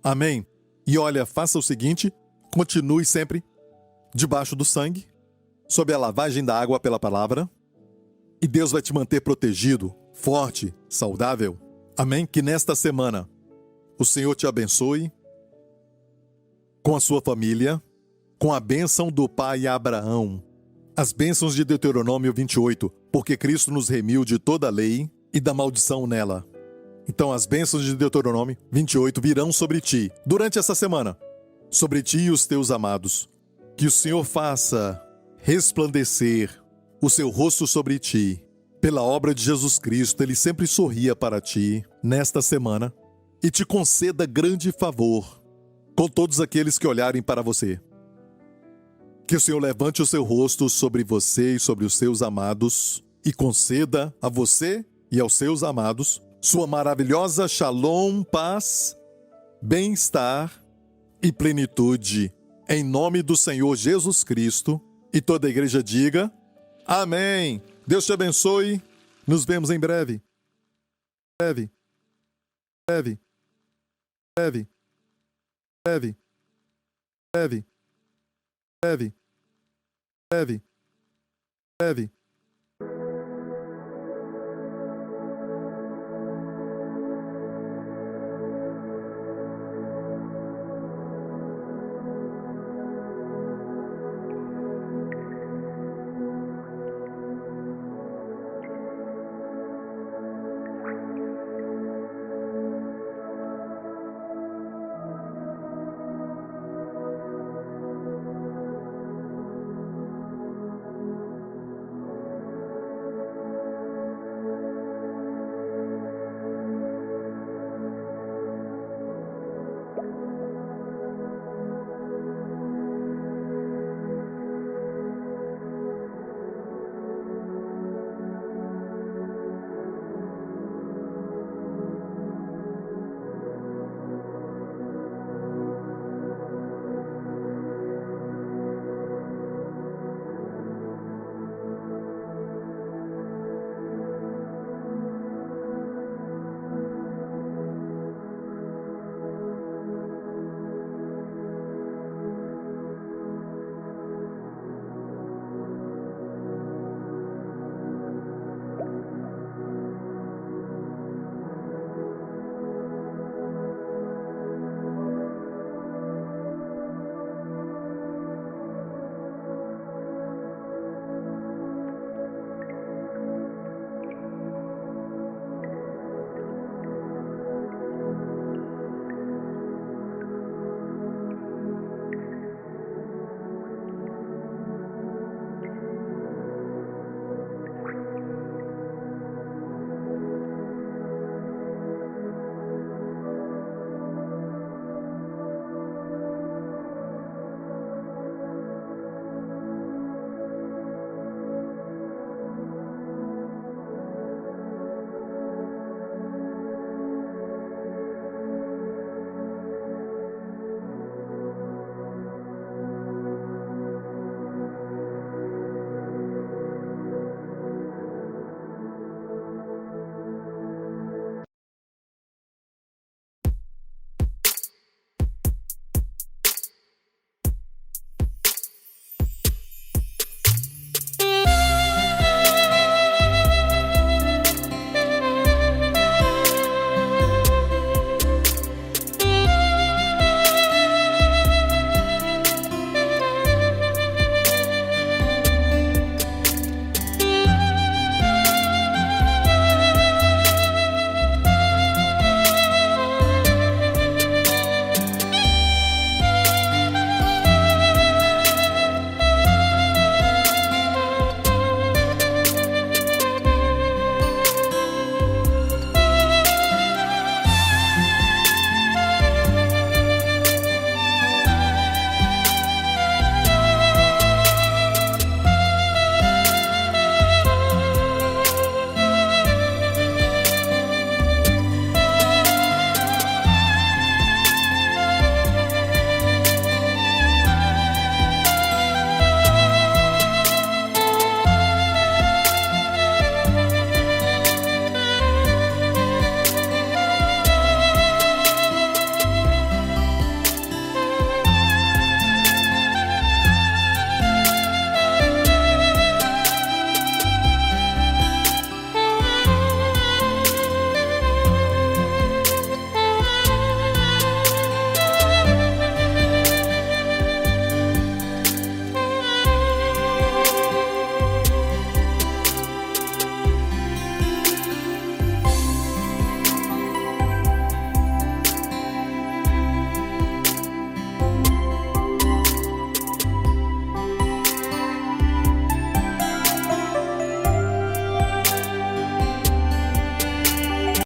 Amém. E olha, faça o seguinte: continue sempre debaixo do sangue, sob a lavagem da água pela palavra, e Deus vai te manter protegido, forte, saudável. Amém? Que nesta semana o Senhor te abençoe com a sua família, com a bênção do pai Abraão, as bênçãos de Deuteronômio 28, porque Cristo nos remiu de toda a lei e da maldição nela. Então as bênçãos de Deuteronômio 28 virão sobre ti durante essa semana, sobre ti e os teus amados. Que o Senhor faça resplandecer o seu rosto sobre ti. Pela obra de Jesus Cristo, Ele sempre sorria para ti nesta semana e te conceda grande favor com todos aqueles que olharem para você. Que o Senhor levante o seu rosto sobre você e sobre os seus amados e conceda a você e aos seus amados sua maravilhosa shalom, paz, bem-estar e plenitude. Em nome do Senhor Jesus Cristo. E toda a igreja diga: amém. Deus te abençoe. Nos vemos em breve. Breve. Breve. Breve. Breve. Breve. Breve. Breve. Breve.